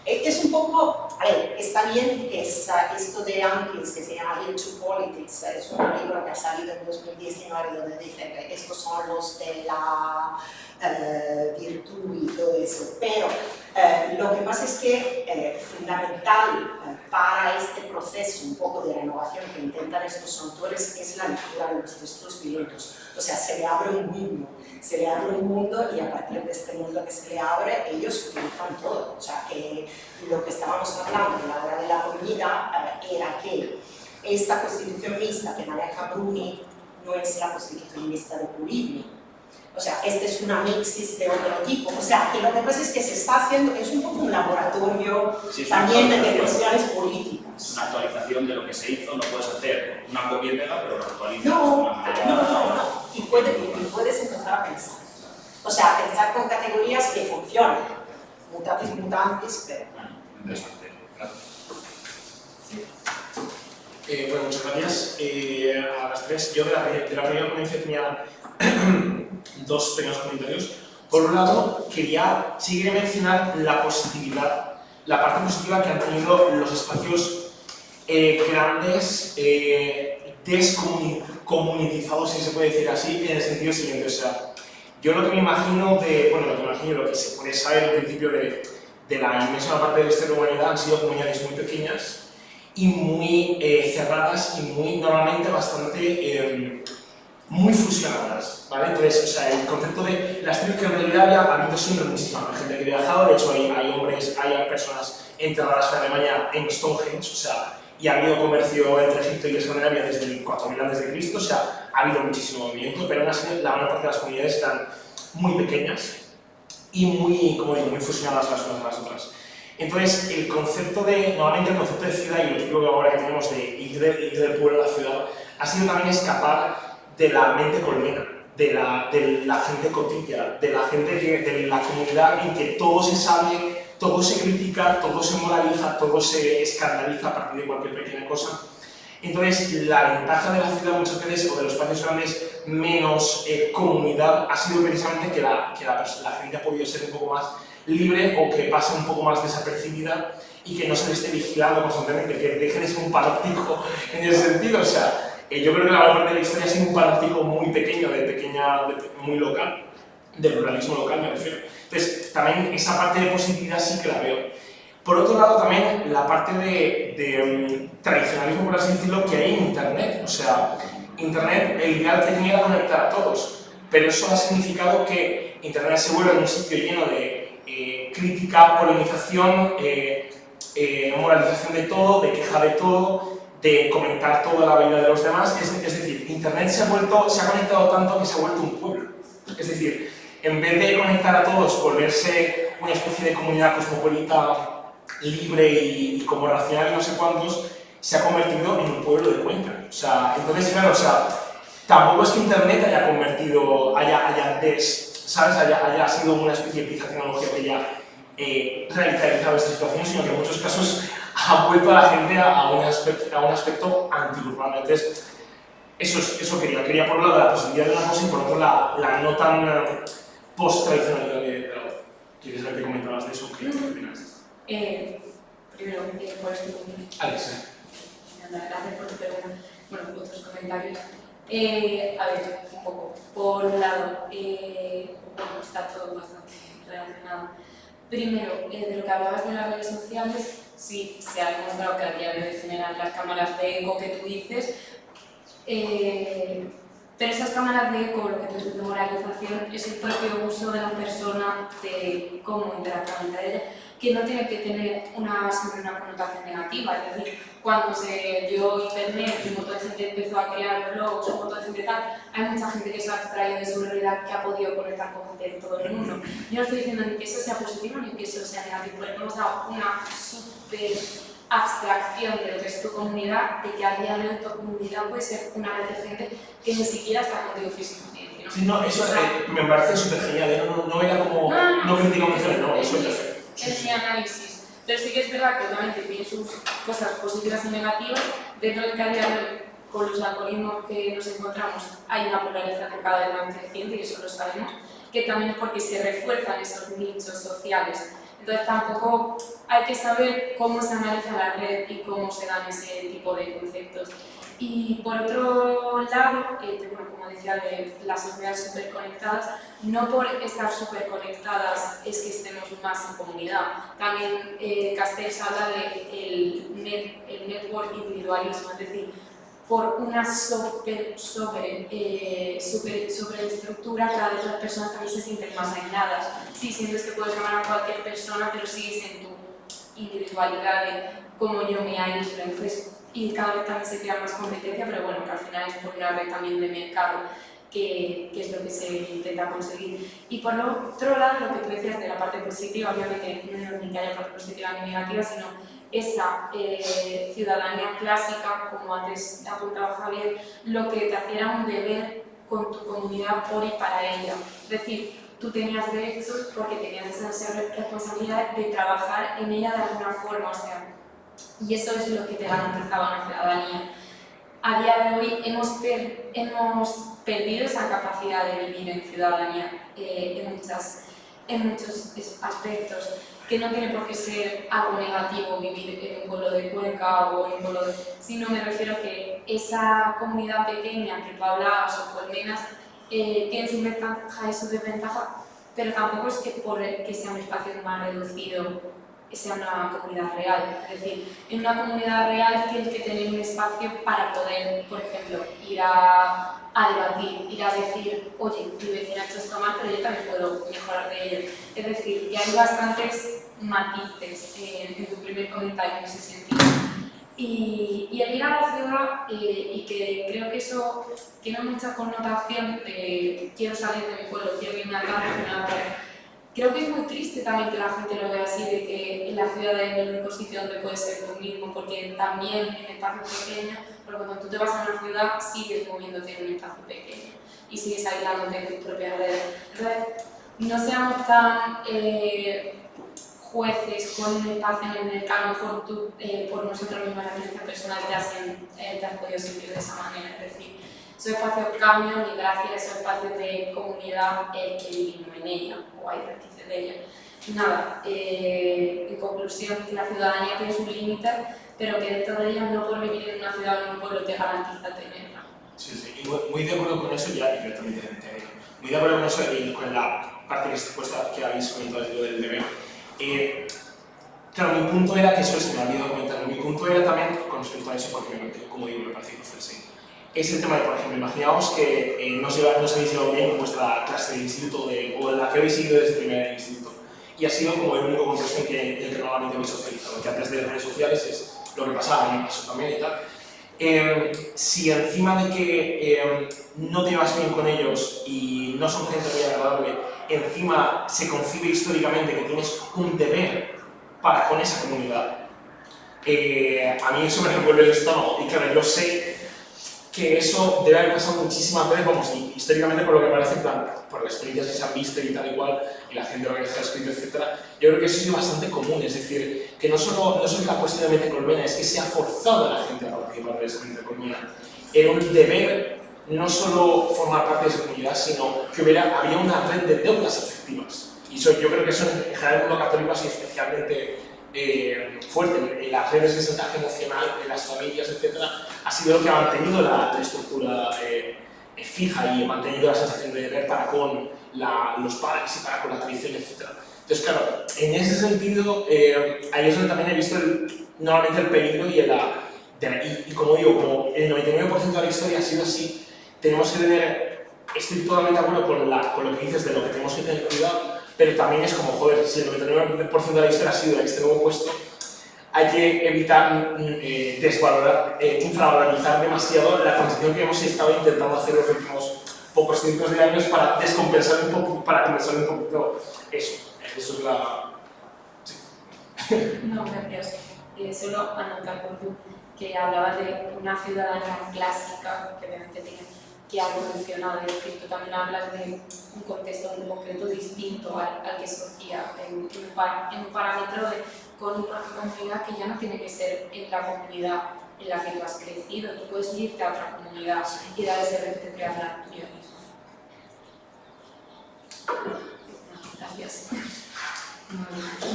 es un poco, a ver, está bien que esto de Ankins, que se llama Virtue Politics, es un libro que ha salido en 2019 donde dice que estos son los de la virtud y todo eso, pero lo que pasa es que fundamental para este proceso un poco de renovación que intentan estos autores es la lectura de los textos griegos. O sea, se le abre un mundo y a partir de este mundo que se le abre, ellos utilizan todo. O sea, que lo que estábamos hablando a la hora de la comida era que esta constitución mixta que maneja Bruni no es la constitución mixta de Puligny. O sea, este es una mixis de otro tipo. O sea, que lo que pasa es que se está haciendo, es un poco un laboratorio también de cuestiones políticas. Es una actualización de lo que se hizo, no puedes hacer una copia y pega, pero lo actualizas. No. Y puedes empezar a pensar. O sea, pensar con categorías que funcionan. Mutatis mutandis, pero... Interesante, claro. Bueno, muchas gracias a las tres. Yo de la primera ponencia tenía dos pequeños comentarios. Por un lado, sí quería mencionar la positividad, la parte positiva que han tenido los espacios grandes, descomunitizados, si se puede decir así, en el sentido siguiente. O sea, yo lo que me imagino lo que se puede saber al principio de la inmensa parte de la historia de la humanidad han sido comunidades muy pequeñas y muy cerradas y normalmente bastante muy fusionadas, ¿vale? Entonces, o sea, el concepto de las tribus que en realidad ha habido siempre muchísima gente que ha viajado, de hecho hay hombres, hay personas enterradas en Alemania en Stonehenge, o sea, y ha habido comercio entre Egipto y Escandinavia desde el 4000 a.C., o sea, ha habido muchísimo movimiento, pero aún así la mayor parte de las comunidades eran muy pequeñas y muy, como digo, muy fusionadas las unas a las otras. Entonces, el concepto de, normalmente el concepto de ciudad y lo típico que ahora que tenemos de ir del pueblo a la ciudad, ha sido también escapar de la mente colmena, de la gente cotilla, de la gente de la comunidad en que todo se sabe, todo se critica, todo se moraliza, todo se escandaliza a partir de cualquier pequeña cosa. Entonces, la ventaja de la ciudad muchas veces, o de los espacios grandes menos comunidad, ha sido precisamente que la gente ha podido ser un poco más libre o que pase un poco más desapercibida y que no se le esté vigilando constantemente, que deje de ser un panóptico en ese sentido. O sea, yo creo que la mayor parte de la historia ha sido un panóptico muy pequeño, muy local, de pluralismo local me refiero. Entonces, también esa parte de positividad sí que la veo. Por otro lado, también la parte de tradicionalismo, por así decirlo, que hay en Internet. O sea, Internet, el ideal que tenía era conectar a todos, pero eso ha significado que Internet se vuelve un sitio lleno de crítica, polinización, moralización de todo, de queja de todo, de comentar toda la vida de los demás. Es decir, Internet se ha conectado tanto que se ha vuelto un pueblo. Es decir, en vez de conectar a todos, volverse una especie de comunidad cosmopolita, libre y como racional y no sé cuántos, se ha convertido en un pueblo de Cuenca. O sea, entonces, claro, o sea, tampoco es que Internet haya convertido, ¿sabes? haya sido una especie de pieza tecnológica que ya radicalizado esta situación, sino que en muchos casos ha vuelto a la gente a un aspecto antiurbano. Entonces, eso quería por un lado la posibilidad de una cosa y por otro la no tan post-tradicionalidad de la otra. ¿Quieres ver qué comentabas de eso? ¿Qué opinas? Primero, por este punto. Alex. Gracias por tu pregunta. Bueno, otros comentarios. A ver, un poco. Por un lado, bueno, está todo bastante relacionado. Primero, de lo que hablabas de las redes sociales, sí, se ha demostrado que a día de hoy generan las cámaras de eco que tú dices, pero esas cámaras de eco, lo que es de moralización, es el propio uso de la persona, de cómo interactúa entre ella, que no tiene que tener siempre una connotación negativa. Es decir, cuando se dio Internet y un montón de gente empezó a crear blogs, un montón de gente tal, hay mucha gente que se ha extraído de su realidad que ha podido conectar con gente de todo el mundo. Yo no estoy diciendo ni que eso sea positivo ni que eso sea negativo, porque hemos dado una súper abstracción de lo que es tu comunidad, de que a día de hoy tu comunidad puede ser una red de gente que ni siquiera está contigo físicamente, ¿no? Sí, no, eso me parece súper genial, no era como, no criticamos, no, eso es perfecto. Es mi análisis. Pero sí que es verdad que obviamente tiene sus cosas positivas y negativas. Dentro de que a día de hoy, con los algoritmos que nos encontramos, hay una polarización cada vez más creciente y eso lo sabemos, que también es porque se refuerzan esos nichos sociales. Entonces tampoco hay que saber cómo se analiza la red y cómo se dan ese tipo de conceptos. Y por otro lado, bueno, como decía, de las sociedades superconectadas, no por estar superconectadas es que estemos más en comunidad. También Castells habla del network individualismo, es decir, por una sobreestructura, cada vez las personas también se sienten más aisladas. Sí, sientes que puedes llamar a cualquier persona, pero sigues en tu individualidad de cómo yo me aíslo. Entonces, y cada vez también se crea más competencia, pero bueno, que al final es por una red también de mercado, que es lo que se intenta conseguir. Y por otro lado, lo que tú decías de la parte positiva, obviamente no es ni que haya parte positiva ni negativa, sino esa ciudadanía clásica, como antes apuntaba Javier, lo que te hacía era un deber con tu comunidad por y para ella. Es decir, tú tenías derechos porque tenías esa responsabilidad de trabajar en ella de alguna forma, o sea, y eso es lo que te garantizaba una ciudadanía. A día de hoy hemos perdido esa capacidad de vivir en ciudadanía en muchos aspectos, que no tiene por qué ser algo negativo vivir en un pueblo de Cuenca o en un pueblo de... sino me refiero a que esa comunidad pequeña que tú hablabas o colmenas tiene sus ventajas y sus desventajas, pero tampoco es que por que sea un espacio más reducido sea una comunidad real. Es decir, en una comunidad real tienes que tener un espacio para poder, por ejemplo, ir a a debatir, ir a decir, oye, mi vecina ha hecho esto mal, pero yo también puedo mejorar de ello. Es decir, que hay bastantes matices en tu primer comentario en ese sentido. Y el ir a la ciudad, y que creo que eso tiene mucha connotación de quiero salir de mi pueblo, quiero irme al campo, creo que es muy triste también que la gente lo vea así, de que en la ciudad es el único sitio donde puedes ser tú mismo, porque también en espacios pequeños, pero cuando tú te vas a una ciudad sigues moviéndote en un espacio pequeño y sigues aislándote en tus propias redes. Entonces, no seamos tan jueces con un espacio en el que a lo mejor tú, por nosotros mismos, la experiencia personal, te has podido sentir de esa manera. Es decir, esos espacios cambian y gracias a esos espacios de comunidad que vivimos en ella, o hay resquicios de ella. Nada, en conclusión, que la ciudadanía tiene sus límites, pero que dentro de ellas no por vivir en una ciudad o en un pueblo te garantiza tenerla. Sí, sí, y muy de acuerdo con eso, ya directamente muy de acuerdo con eso y con la parte que habéis comentado de lo del deber. Claro, mi punto era que eso se me ha olvidado comentar, mi punto era también con respecto a eso, porque como digo, me parece que sí. Es el tema de, por ejemplo, imaginaos que no os habéis llevado bien en vuestra clase de instituto o la que habéis seguido desde el primer instituto y ha sido como el único contexto en el que normalmente habéis socializado, que antes de redes sociales es lo que pasaba, en eso también y tal. Si encima de que no te llevas bien con ellos y no son gente muy agradable, encima se concibe históricamente que tienes un deber para con esa comunidad, a mí eso me revuelve el estómago y claro, yo sé que eso debe haber pasado muchísimas veces, vamos, y históricamente por lo que parece, en plan, por las experiencias que se han visto y tal y cual, y la gente lo que ha escrito, etc. Yo creo que eso ha sido bastante común, es decir, que no solo es la cuestión de Metecolmena, es que se ha forzado a la gente a participar de esa Metecolmena. Era un deber no solo formar parte de esa comunidad, sino que había una red de deudas afectivas. Y yo creo que eso en general en el mundo católico ha sido especialmente fuerte, en las redes de chantaje emocional, en las familias, etc., ha sido lo que ha mantenido la estructura fija y ha mantenido la sensación de deber para con los padres y para con la tradición, etc. Entonces, claro, en ese sentido, ahí es donde también he visto normalmente el peligro y como digo, como el 99% de la historia ha sido así, tenemos que estoy totalmente de acuerdo con lo que dices de lo que tenemos que tener cuidado, pero también es como, joder, si el 99% de la historia ha sido el extremo opuesto, hay que evitar infravalorizar demasiado la transición que hemos estado intentando hacer los últimos pocos cientos de años para descompensar un poco, para compensar un poquito eso. Eso es la... Sí. No, gracias. Solo anotar por tú que hablabas de una ciudadanía clásica que obviamente tiene que ha evolucionado, es decir, tú también hablas de un contexto muy concreto distinto al que surgía en un parámetro con una comunidad que ya no tiene que ser en la comunidad en la que tú has crecido, tú puedes irte a otra comunidad y dar ese reto de crear la tuya misma. Gracias.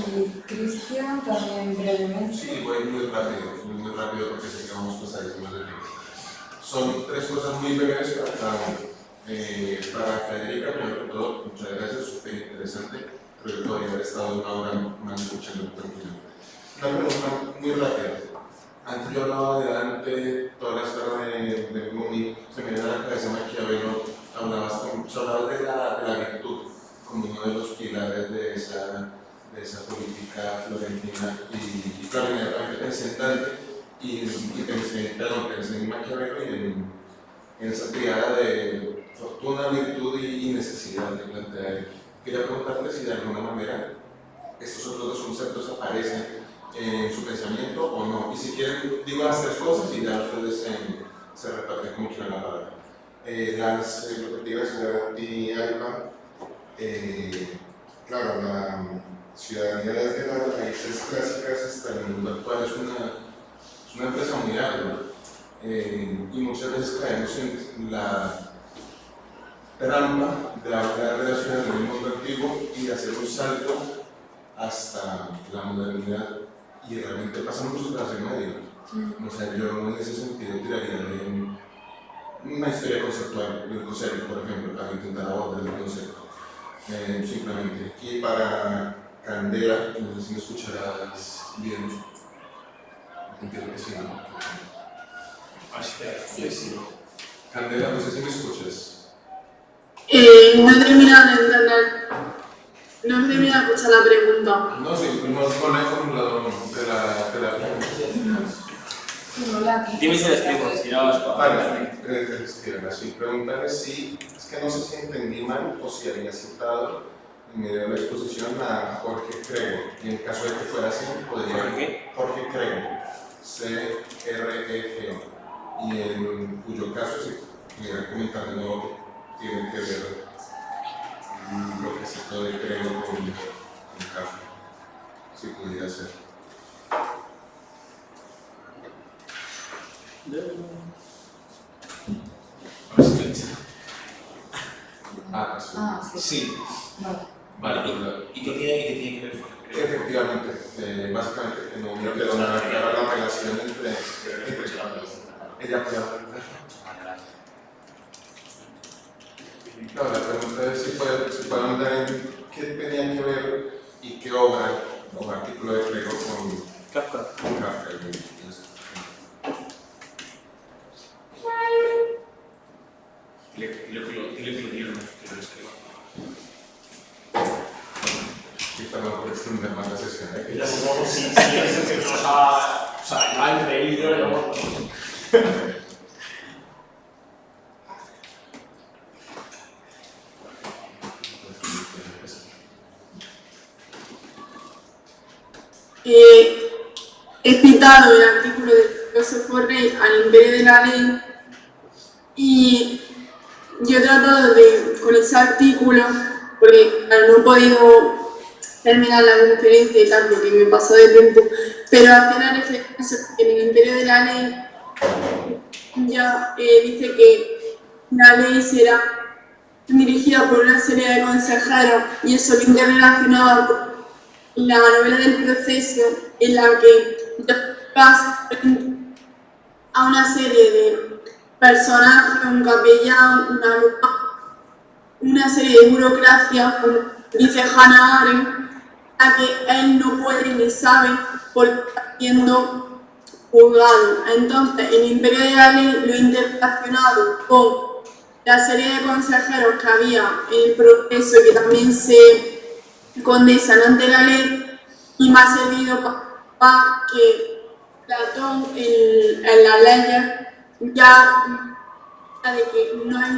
Y Cristian, también brevemente. Sí, voy muy rápido porque sé que vamos pasadísimos de tiempo. Son tres cosas muy breves para cada uno. Para Federica, primero que todo, muchas gracias, súper interesante. Creo que podría haber estado una hora más escuchando tranquilamente. Una pregunta muy rápida. Antes yo hablaba de Dante, toda la historia de Mumi, se me viene a la cabeza Maquiavelo, hablabas de la virtud como uno de los pilares de esa política florentina y claro, inmediatamente pensé en Dante y pensé en Maquiavelo y en esa triada de fortuna, virtud y necesidad de plantear. Quería preguntarte si de alguna manera estos otros dos conceptos aparecen en su pensamiento o no. Y si quieren, digo las tres cosas y ya ustedes se reparten como quieran la palabra. Las perspectivas y Alba, claro, la ciudadanía desde las raíces clásicas hasta el mundo actual es una empresa muy ardua y muchas veces caemos en la trampa de la relación en el mundo antiguo y de hacer un salto hasta la modernidad y realmente pasan muchos grados en medio. O sea, yo en ese sentido tiraría de una historia conceptual de un concepto, por ejemplo, para intentar abordar el concepto. Simplemente. Y para Candela, no sé si me escucharás bien. Entiendo que sí, ¿no? Así que, sí. Candela, no sé si me escuchas. No he terminado de entender. No he terminado de escuchar la pregunta. No, sí, no la he formulado de la pregunta. Dime si lo explico, si no os Vale, sí, preguntarle si, es que no sé si entendí mal o si había citado en medio de la exposición a Jorge Crego, y en caso de que fuera así, podría... Jorge Crego, C-R-E-G-O, y en cuyo caso, si pudiera comentar de nuevo que tiene que ver lo que citó de Crego con Kafka, si pudiera ser. Sí. Sí. Vale. Vale. ¿Y qué tiene que ver con el Crego? Efectivamente, básicamente que no quedó una clara la relación entre ella puede hablar. No, la pregunta es si puede andar en qué tenía que ver y qué obra o artículo de Crego con Kafka. Quizá no por extender más la sesión. Y la supongo si es el que nos ha... O sea, ha increído el amor. He citado el artículo del filósofo Rey al imperio de la ley y yo he tratado de, con ese artículo, porque claro, no he podido terminar la conferencia y tal, porque me pasó de tiempo, pero hace una referencia en el imperio de la ley ya dice que la ley será dirigida por una serie de consejeros y eso lo interrelacionado con la novela del proceso en la que vas a una serie de personajes, un capellán, una serie de burocracia, como dice Hannah Arendt, a que él no puede ni sabe por qué está siendo juzgado. Entonces, el imperio de la ley lo he interrelacionado con la serie de consejeros que había en el proceso que también se condensan ante la ley y me ha servido para que Platón en las leyes ya de que no hay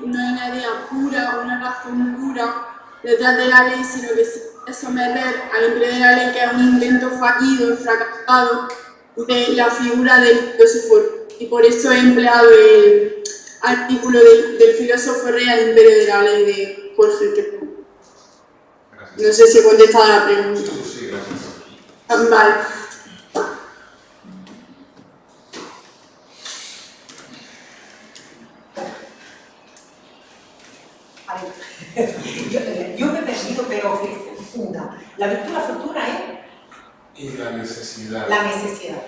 una idea pura, una razón pura detrás de la ley, sino que se puede someter al imperio de la ley, que es un intento fallido y fracasado de la figura del filósofo. Y por eso he empleado el artículo del filósofo Rey al imperio de la ley de Jorge Crego. No sé si he contestado la pregunta. Sí, gracias. Vale. A ver, yo me he perdido, pero una. La virtud, la fortuna es Y la necesidad. la necesidad.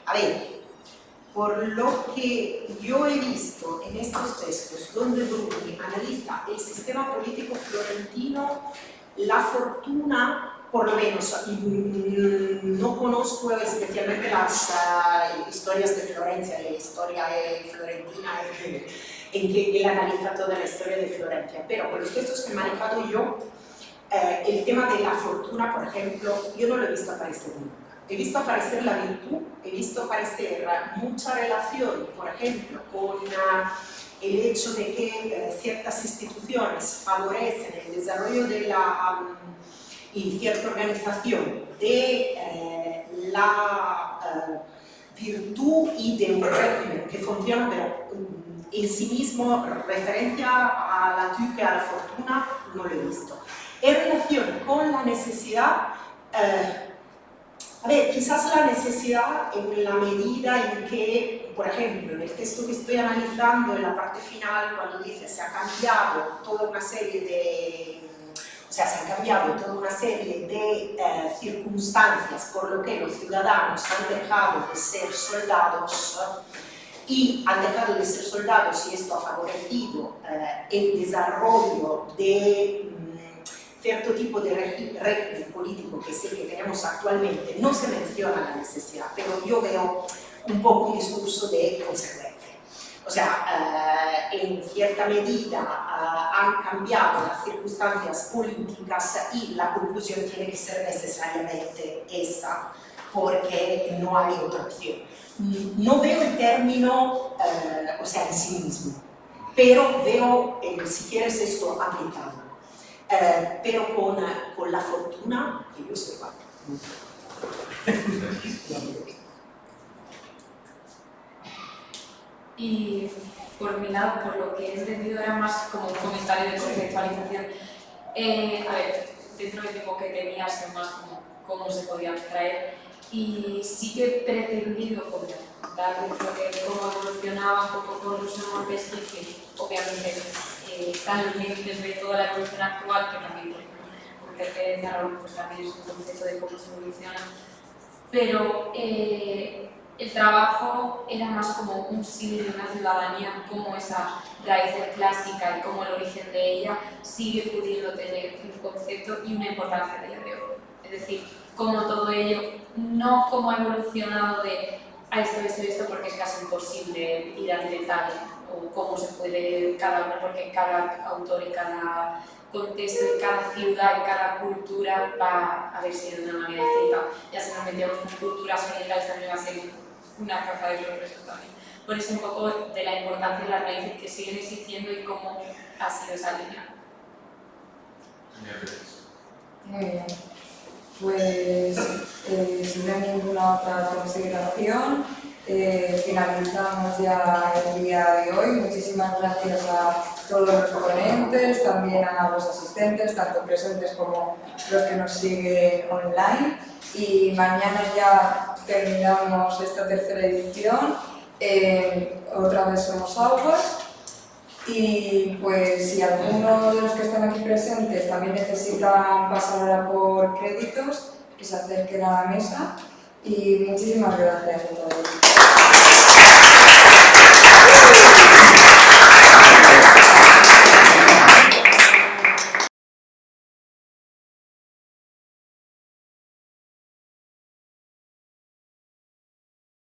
A ver, por lo que yo he visto en estos textos donde Bruni analiza el sistema político florentino, la fortuna, por lo menos, no conozco especialmente las historias de Florencia, la historia florentina en que él analiza toda la historia de Florencia, pero con los textos que he manejado yo, el tema de la fortuna, por ejemplo, yo no lo he visto aparecer nunca. He visto aparecer la virtud, he visto aparecer mucha relación, por ejemplo, con el hecho de que ciertas instituciones favorecen el desarrollo de la y cierta organización de la virtud y de un régimen que funciona, pero en sí mismo, referencia a la tuque, a la fortuna, no lo he visto. En relación con la necesidad, a ver, quizás la necesidad en la medida en que, por ejemplo, en el texto que estoy analizando, en la parte final, cuando dice se ha cambiado toda una serie de... O sea, se han cambiado toda una serie de circunstancias por lo que los ciudadanos han dejado de ser soldados y han dejado de ser soldados y esto ha favorecido el desarrollo de cierto tipo de régimen político que sé que tenemos actualmente. No se menciona la necesidad, pero yo veo un poco un discurso de consecuencia. O sea, en cierta medida han cambiado las circunstancias políticas y la conclusión tiene que ser necesariamente esa, porque no hay otra opción. No veo el término, o sea, en sí mismo, pero veo, si quieres, esto aplicado, pero con la fortuna que yo sepa. Y por mi lado, por lo que he entendido, era más como un comentario de conceptualización. A ver, dentro del tiempo que tenía, sé más como cómo se podía abstraer. Y sí que he pretendido dar dentro de cómo evolucionaba un poco con Rousseau y Montesquieu, que obviamente están los límites de toda la evolución actual, que también, por ejemplo, porque pues también es un concepto de cómo se evoluciona. Pero el trabajo era más como un símil de una ciudadanía, como esa raíz clásica y como el origen de ella sigue pudiendo tener un concepto y una importancia a día de hoy. Es decir, como todo ello, no como ha evolucionado de a esto, porque es casi imposible ir al detalle, o cómo se puede cada uno, porque cada autor y cada contexto y cada ciudad y cada cultura va a verse de una manera distinta. Ya si nos metemos con culturas orientales también va a ser una caja de sorpresas también. Por eso un poco de la importancia de las raíces que siguen existiendo y cómo ha sido esa línea. Muy bien. Pues si no hay ninguna otra consideración, finalizamos ya el día de hoy. Muchísimas gracias a todos los ponentes, también a los asistentes, tanto presentes como los que nos siguen online. Y mañana ya terminamos esta tercera edición. Otra vez somos Aguas. Y pues si alguno de los que están aquí presentes también necesitan pasar ahora por créditos, que se acerquen a la mesa. Y muchísimas gracias a todos.